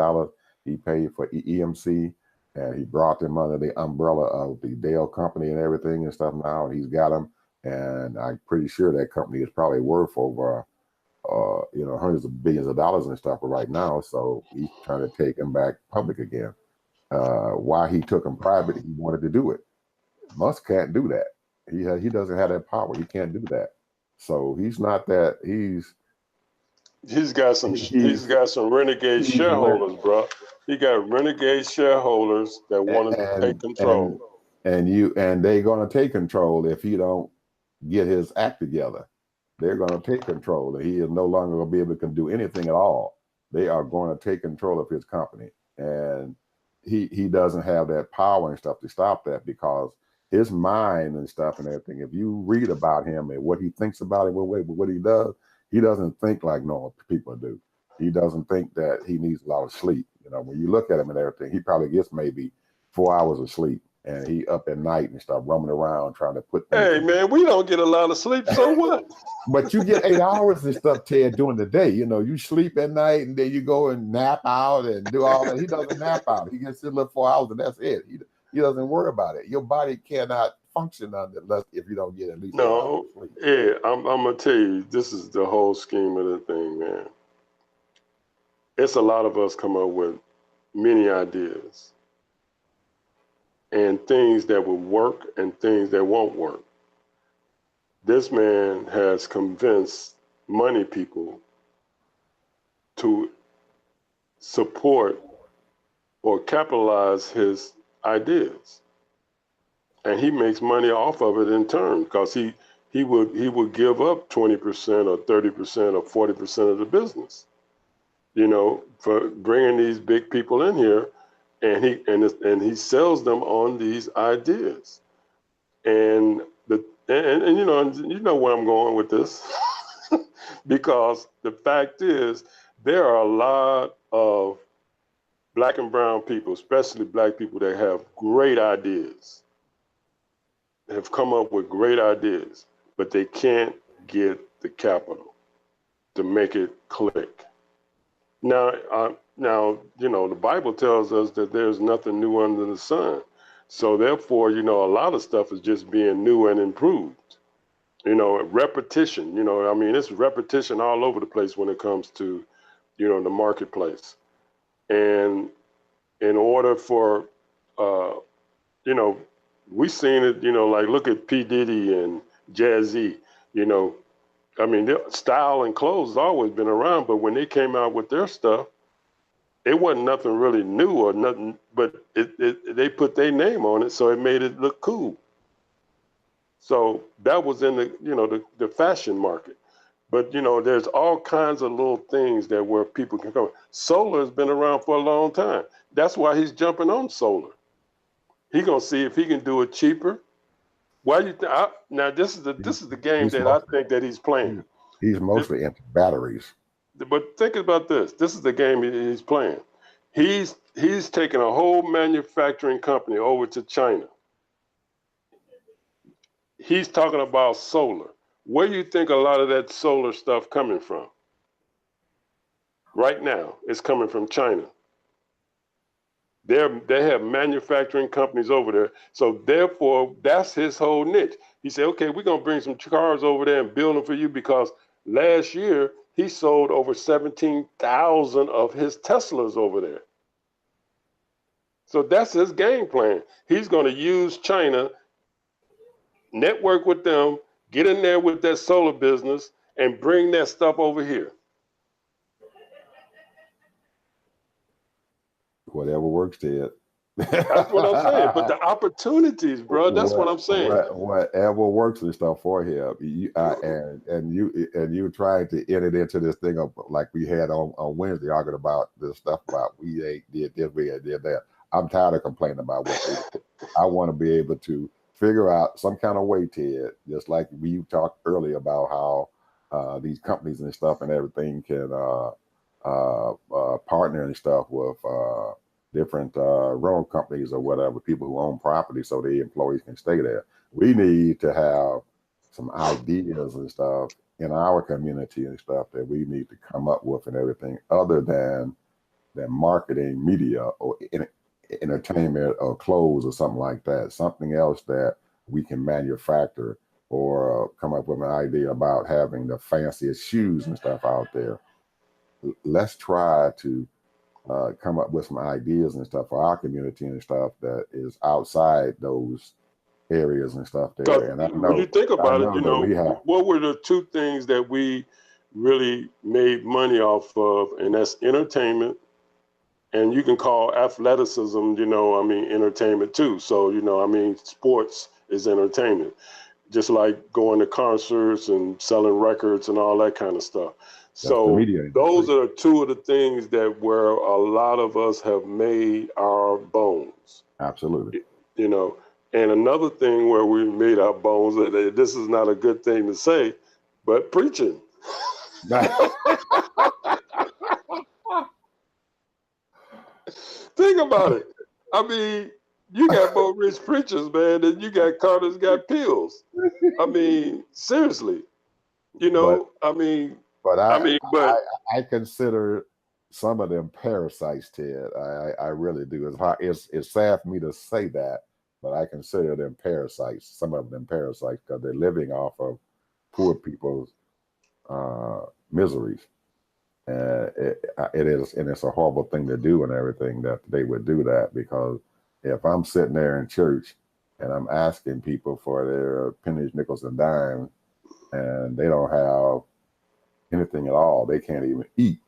S2: he paid for EMC. and he brought them under the umbrella of the Dell company and everything and stuff now, and he's got them. And I'm pretty sure that company is probably worth over, hundreds of billions of dollars and stuff right now. So he's trying to take them back public again. Why he took them private? He wanted to do it. Musk can't do that. He doesn't have that power. He can't do that. So he's not that.
S3: He's got some renegade shareholders, bro. He got renegade shareholders that want to take control.
S2: And they're gonna take control if he don't get his act together. They're gonna take control, and he is no longer gonna be able to do anything at all. They are going to take control of his company, and he doesn't have that power and stuff to stop that, because his mind and stuff and everything. If you read about him and what he thinks about it, what he doesn't think like normal people do. He doesn't think that he needs a lot of sleep. When you look at him and everything, he probably gets maybe 4 hours of sleep, and he up at night and start roaming around trying to put things.
S3: Hey man, we don't get a lot of sleep, so what?
S2: But you get 8 hours and stuff, Ted, during the day. You sleep at night and then you go and nap out and do all that. He doesn't nap out. He gets a little 4 hours and that's it. He doesn't worry about it. Your body cannot function unless if you don't get at least 8 hours of sleep.
S3: Yeah, I'm gonna tell you, this is the whole scheme of the thing, man. It's a lot of us come up with many ideas and things that will work and things that won't work. This man has convinced money people to support or capitalize his ideas. And he makes money off of it in turn, because he would give up 20% or 30% or 40% of the business, for bringing these big people in here, and he sells them on these ideas. And you know where I'm going with this, because the fact is there are a lot of Black and brown people, especially Black people, that have great ideas, have come up with great ideas, but they can't get the capital to make it click. Now, the Bible tells us that there's nothing new under the sun. So therefore, a lot of stuff is just being new and improved. Repetition, it's repetition all over the place when it comes to, the marketplace. And in order for, we seen it, like look at P. Diddy and Jay-Z, their style and clothes has always been around, but when they came out with their stuff, it wasn't nothing really new or nothing, but they put their name on it, so it made it look cool. So that was in the fashion market. But there's all kinds of little things where people can come. Solar has been around for a long time. That's why he's jumping on solar. He's gonna see if he can do it cheaper. Why do you think? Now this is the game that I think that he's playing.
S2: He's mostly into batteries.
S3: But think about this. This is the game he's playing. He's taking a whole manufacturing company over to China. He's talking about solar. Where do you think a lot of that solar stuff coming from? Right now, it's coming from China. They have manufacturing companies over there. So therefore, that's his whole niche. He said, okay, we're going to bring some cars over there and build them for you, because last year he sold over 17,000 of his Teslas over there. So that's his game plan. He's going to use China, network with them, get in there with that solar business, and bring that stuff over here.
S2: Whatever works, Ted.
S3: That's what I'm saying. But the opportunities, bro, that's what I'm saying.
S2: Whatever works and stuff for him. And you trying to enter into this thing of, like we had on Wednesday, arguing about this stuff about we ain't did this, we ain't did that. I'm tired of complaining about what they did. I want to be able to figure out some kind of way, Ted, just like we talked earlier about how these companies and stuff and everything can partner and stuff with different rental companies or whatever, people who own property, so the employees can stay there. We need to have some ideas and stuff in our community and stuff that we need to come up with and everything, other than marketing, media, or entertainment or clothes or something like that, something else that we can manufacture, or come up with an idea about having the fanciest shoes and stuff out there. Let's try to come up with some ideas and stuff for our community and stuff that is outside those areas and stuff there. And I know,
S3: when you think about it,
S2: we have,
S3: what were the two things that we really made money off of? And that's entertainment, and you can call athleticism, entertainment too. So, sports is entertainment, just like going to concerts and selling records and all that kind of stuff. So those are two of the things that where a lot of us have made our bones.
S2: Absolutely.
S3: And another thing where we made our bones, this is not a good thing to say, but preaching. Think about it. I mean, you got more rich preachers, man, than you got Carter's got pills. I mean, seriously.
S2: But I consider some of them parasites, Ted. I really do. It's sad for me to say that, but I consider them parasites. Some of them parasites because they're living off of poor people's miseries. It is, and it's a horrible thing to do and everything that they would do that, because if I'm sitting there in church and I'm asking people for their pennies, nickels, and dimes, and they don't have anything at all, they can't even eat,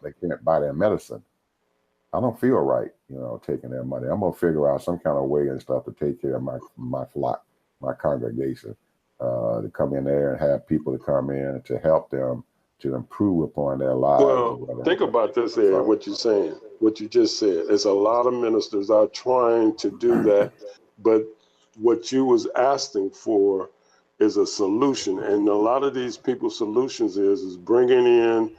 S2: they can't buy their medicine, I don't feel right, taking their money. I'm gonna figure out some kind of way and stuff to take care of my flock, my congregation, to come in there and have people to come in to help them to improve upon their lives.
S3: Well, think about this, Ed, what you're saying, what you just said. It's a lot of ministers are trying to do that, but what you was asking for is a solution. And a lot of these people's solutions is bringing in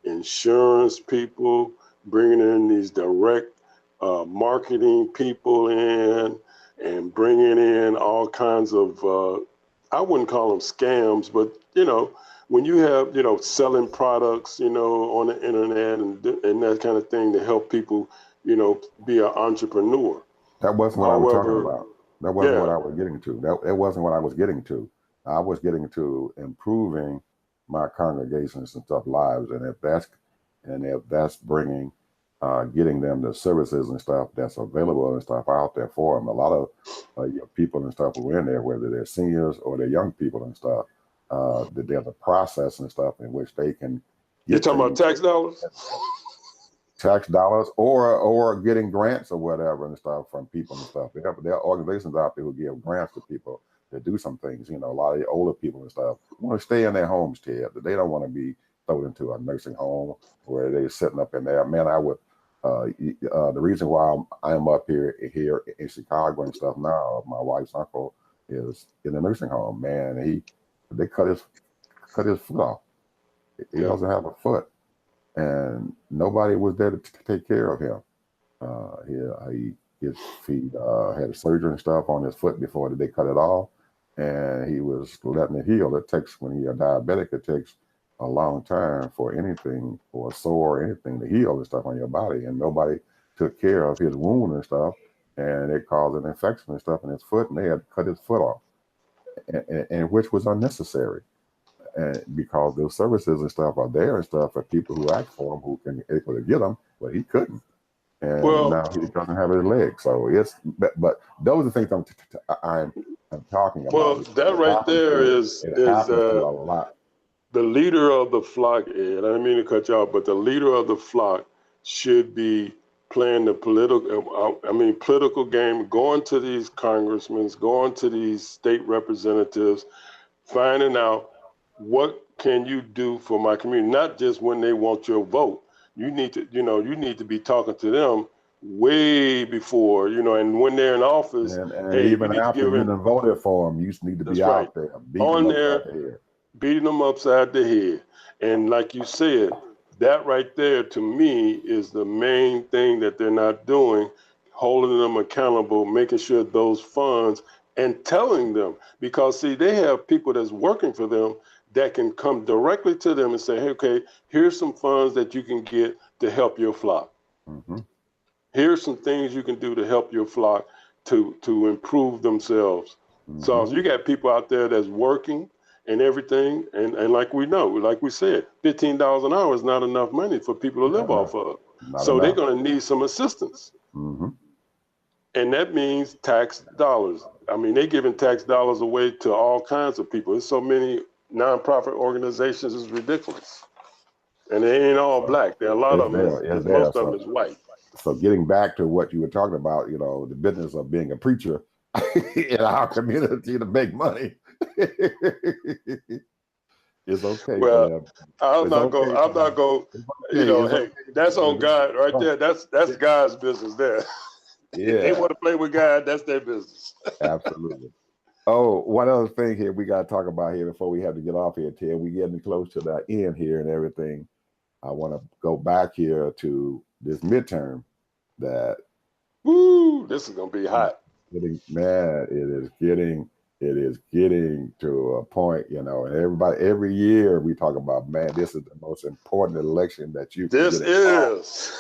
S3: insurance people, bringing in these direct marketing people in, and bringing in all kinds of, I wouldn't call them scams, but, when you have, selling products, on the internet and that kind of thing to help people, be an entrepreneur.
S2: That wasn't what I was talking about. That wasn't what I was getting to. That wasn't what I was getting to. I was getting to improving my congregations and stuff lives, and if that's bringing, getting them the services and stuff that's available and stuff out there for them. A lot of people and stuff who are in there, whether they're seniors or they're young people and stuff, that there's a process and stuff in which they can.
S3: You're talking about tax dollars?
S2: Tax dollars, or getting grants or whatever and stuff from people and stuff. There are organizations out there who give grants to people to do some things. A lot of the older people and stuff want to stay in their homes, Ted. They don't want to be thrown into a nursing home where they're sitting up in there. Man, I would. The reason why I'm up here in Chicago and stuff now, my wife's uncle is in a nursing home. Man, they cut his foot off. He doesn't have a foot, and nobody was there to take care of him. His feet had surgery and stuff on his foot before they cut it off, and he was letting it heal. It takes, when you're diabetic, it takes a long time for anything, for a sore or anything to heal and stuff on your body, and nobody took care of his wound and stuff, and it caused an infection and stuff in his foot, and they had to cut his foot off, and which was unnecessary, and because those services and stuff are there and stuff for people who ask for them, who can able to get them, but he couldn't, and now he doesn't have his leg. So it's, but those are things I'm talking about.
S3: Well, that right there is
S2: a lot.
S3: The leader of the flock, Ed, I didn't mean to cut you off, but the leader of the flock should be playing the political game, going to these congressmen, going to these state representatives, finding out what can you do for my community, not just when they want your vote. You need to be talking to them way before, and when they're in office.
S2: And even after you done voted for them, you need to be out there.
S3: On there, beating them upside the head. And like you said, that right there to me is the main thing that they're not doing, holding them accountable, making sure those funds, and telling them, because see, they have people that's working for them that can come directly to them and say, hey, okay, here's some funds that you can get to help your flock.
S2: Mm-hmm.
S3: Here's some things you can do to help your flock to improve themselves. So if you got people out there that's working and everything, and like we know, like we said, $15 an hour is not enough money for people to live off of. So they're going to need some assistance. And that means tax dollars. I mean, they're giving tax dollars away to all kinds of people. There's so many nonprofit organizations, it's ridiculous. And they ain't all black. There are a lot of them. Most of them is white.
S2: So getting back to what you were talking about, you know, the business of being a preacher in our community to make money. It's okay.
S3: Well,
S2: man.
S3: I'm not going. You know, hey, that's on God right there. That's God's business there.
S2: Yeah.
S3: They want to play with God. That's their business.
S2: Absolutely. Oh, one other thing here we got to talk about here before we have to get off here, Ted. We're getting close to the end here and everything. I want to go back here to this midterm that.
S3: Woo! This is gonna be hot.
S2: It is getting to a point, you know, and every year we talk about, man, this is the most important election that you can
S3: This is.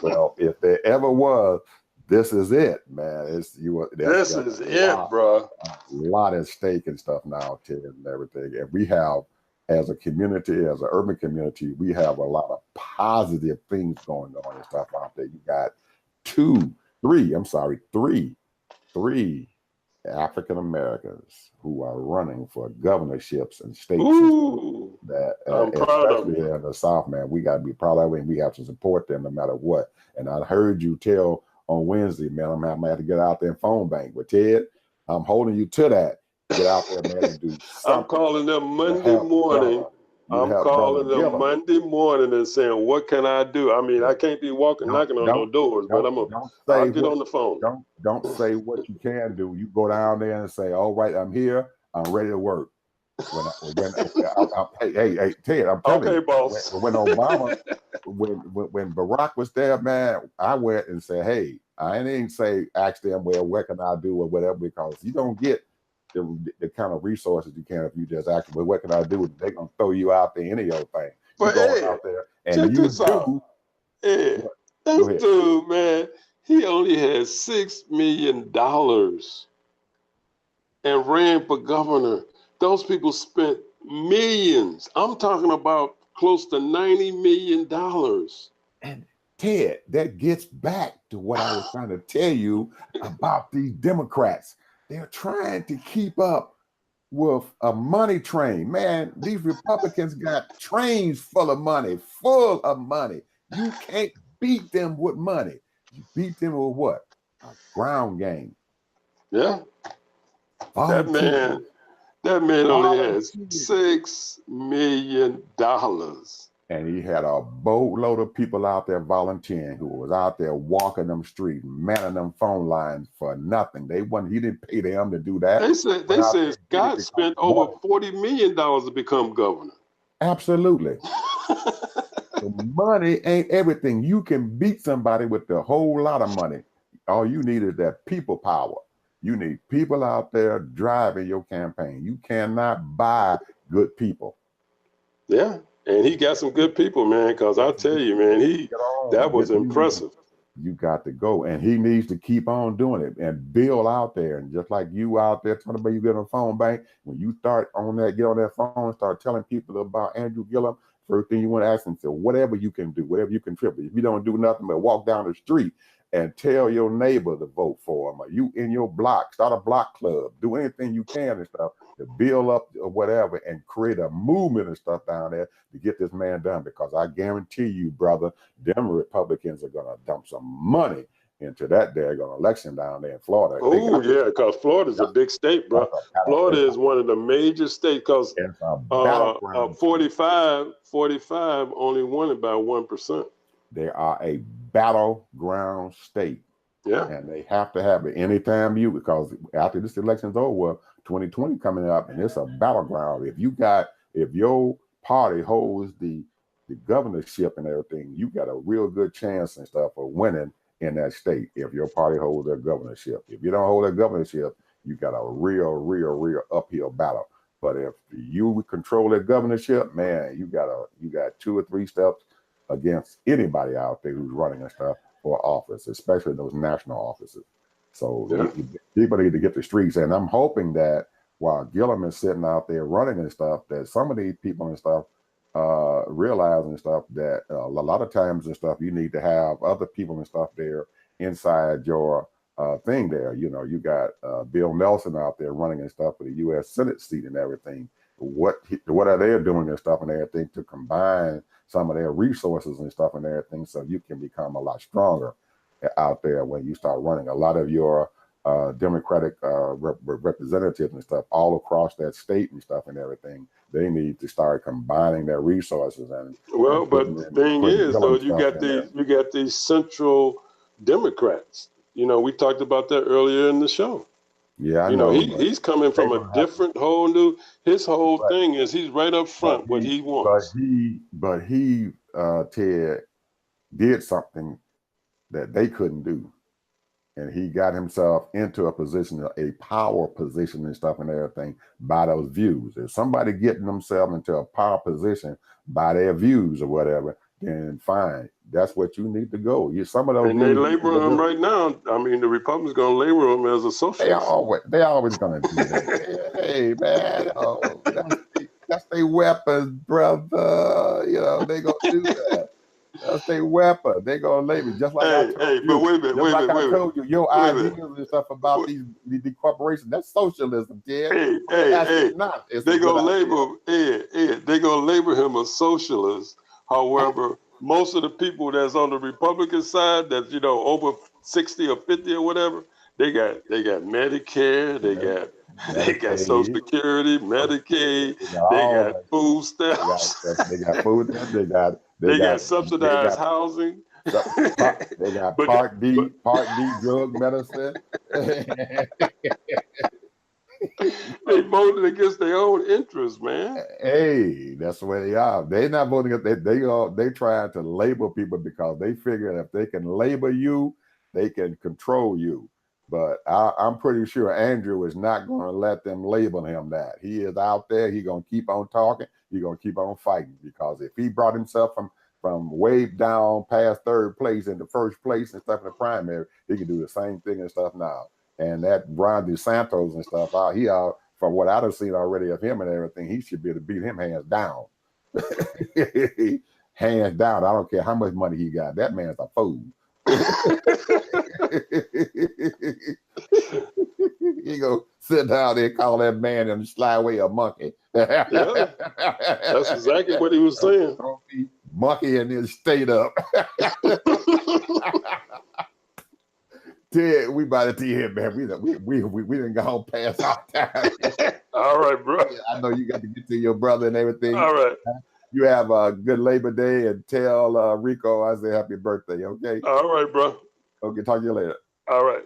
S2: Well, if there ever was, this is it, man. This is
S3: it, bro.
S2: A lot at stake and stuff now, Ted, and everything. And we have, as a community, as an urban community, we have a lot of positive things going on and stuff out there. You got three African Americans who are running for governorships and states. That
S3: I'm proud of
S2: especially in the South, man, we got to be proud of it, and we have to support them no matter what. And I heard you tell on Wednesday, man, I'm gonna have to get out there and phone bank. But Ted, I'm holding you to that. Get out there, man, and do something.
S3: I'm calling them Monday morning. I'm calling them Monday morning and saying, what can I do? I mean, I can't be knocking on no doors, but I'll get on the phone.
S2: Don't say what you can do. You go down there and say, all right, I'm here. I'm ready to work. Hey, Ted, I'm telling you,
S3: boss.
S2: When Obama, when Barack was there, man, I went and said, hey, I didn't say, ask them, well, what can I do or whatever, because you don't get the kind of resources you can if you just ask them, well, what can I do? They're going to throw you out there, any old thing.
S3: But
S2: hey, out there and you do.
S3: Hey, this dude, man, he only had $6 million and ran for governor. Those people spent millions. I'm talking about close to $90 million.
S2: And Ted, that gets back to what I was trying to tell you about these Democrats. They're trying to keep up with a money train. Man, these Republicans got trains full of money. You can't beat them with money. You beat them with what? A ground game.
S3: Yeah. That man only has $6 million.
S2: And he had a boatload of people out there volunteering who was out there walking them streets, manning them phone lines for nothing. He didn't pay them to do that.
S3: They said Scott spent over $40 million to become governor.
S2: Absolutely. So money ain't everything. You can beat somebody with a whole lot of money. All you need is that people power. You need people out there driving your campaign. You cannot buy good people.
S3: Yeah. And he got some good people, man, because I tell you, man, that was impressive.
S2: You got to go. And he needs to keep on doing it. And Bill out there, and just like you out there talking about you get on the phone bank, when you start on that, get on that phone, start telling people about Andrew Gillum, first thing you want to ask them, so whatever you can do, whatever you contribute. If you don't do nothing but walk down the street and tell your neighbor to vote for him, or you in your block, start a block club, do anything you can and stuff to build up or whatever and create a movement and stuff down there to get this man done. Because I guarantee you, brother, them Republicans are going to dump some money into that daggone election down there in Florida.
S3: Oh, yeah, because Florida's a big state, bro. Florida is one of the major states because 45 only won it by 1%.
S2: They are a battleground state.
S3: Yeah.
S2: And they have to have it anytime because after this election's over, 2020 coming up, and it's a battleground. If your party holds the governorship and everything, you got a real good chance and stuff of winning in that state if your party holds their governorship. If you don't hold their governorship, you got a real uphill battle. But if you control that governorship, man, you got 2 or 3 steps against anybody out there who's running and stuff for office, especially those national offices. So
S3: Yeah.
S2: people need to get the streets. And I'm hoping that while Gillum is sitting out there running and stuff, that some of these people and stuff realize and stuff that a lot of times and stuff, you need to have other people and stuff there inside your thing there. You know, you got Bill Nelson out there running and stuff for the U.S. Senate seat and everything. What are they doing and stuff and everything to combine some of their resources and stuff and everything so you can become a lot stronger out there when you start running. A lot of your Democratic representatives and stuff all across that state and stuff and everything, they need to start combining their resources. And
S3: but the thing is, though, you got these central Democrats. You know, we talked about that earlier in the show.
S2: Yeah, I know.
S3: He's coming from a different whole new. His whole thing is he's right up front what he wants.
S2: But he Ted did something that they couldn't do, and he got himself into a position, a power position and stuff and everything by those views. If somebody getting themselves into a power position by their views or whatever, then fine. That's what you need to go. Some of those,
S3: and they label him right now. I mean, the Republicans gonna label him as a socialist.
S2: They always gonna do that. Hey man, that's their weapons, brother. You know they gonna do that. That's their weapon. They gonna label just like I told you. Your ideas and stuff about these corporations. That's socialism, kid.
S3: Hey.
S2: Not.
S3: They gonna label They gonna label him a socialist. However, most of the people that's on the Republican side, that's over 60 or 50 or whatever, they got Medicare, they got Social Security, Medicaid, they got food stamps,
S2: they got food stamps,
S3: they got subsidized housing.
S2: They got Part D drug medicine.
S3: They voted against their own interests, man.
S2: Hey, that's the way they are. They're not voting. They trying to label people because they figure if they can label you, they can control you. But I'm pretty sure Andrew is not going to let them label him that. He is out there. He's going to keep on talking. He's going to keep on fighting, because if he brought himself from way down past third place into first place and stuff in the primary, he can do the same thing and stuff now. And that Ron DeSantis and stuff from what I've seen already of him and everything, he should be able to beat him hands down. Hands down. I don't care how much money he got. That man's a fool. He go sit down there, call that man and slide away a monkey.
S3: Yeah, that's exactly what he was saying.
S2: Monkey in his state up. Ted, we about to see here, man. We done gone past our time.
S3: All right, bro.
S2: I know you got to get to your brother and everything.
S3: All right.
S2: You have a good Labor Day, and tell Rico I say happy birthday, okay?
S3: All right, bro.
S2: Okay, talk to you later.
S3: All right.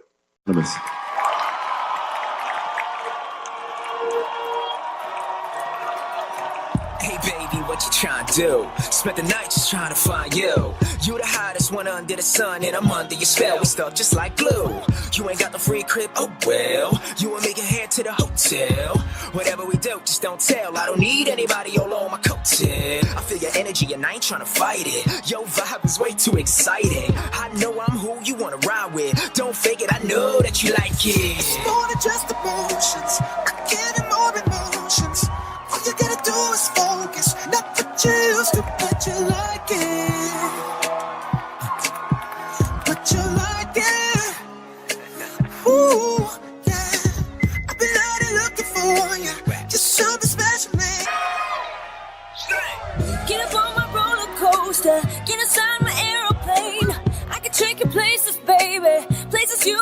S4: Hey baby, what you trying to do? Spent the night just trying to find you. You the hottest one under the sun, and I'm under your spell. We stuck just like glue. You ain't got the free crib, oh well. You ain't making head to the hotel. Whatever we do, just don't tell. I don't need anybody all on my coattail. I feel your energy and I ain't trying to fight it. Your vibe is way too exciting. I know I'm who you wanna ride with. Don't fake it, I know that you like it.
S5: It's more than just emotions. I get more emotions. All you gotta do is focus, not what you used to, but you like it. But you like it. Ooh, yeah. I've been out here looking for you. Just something special, man.
S6: Get up on my roller coaster, get inside my aeroplane. I can take you places, baby, places you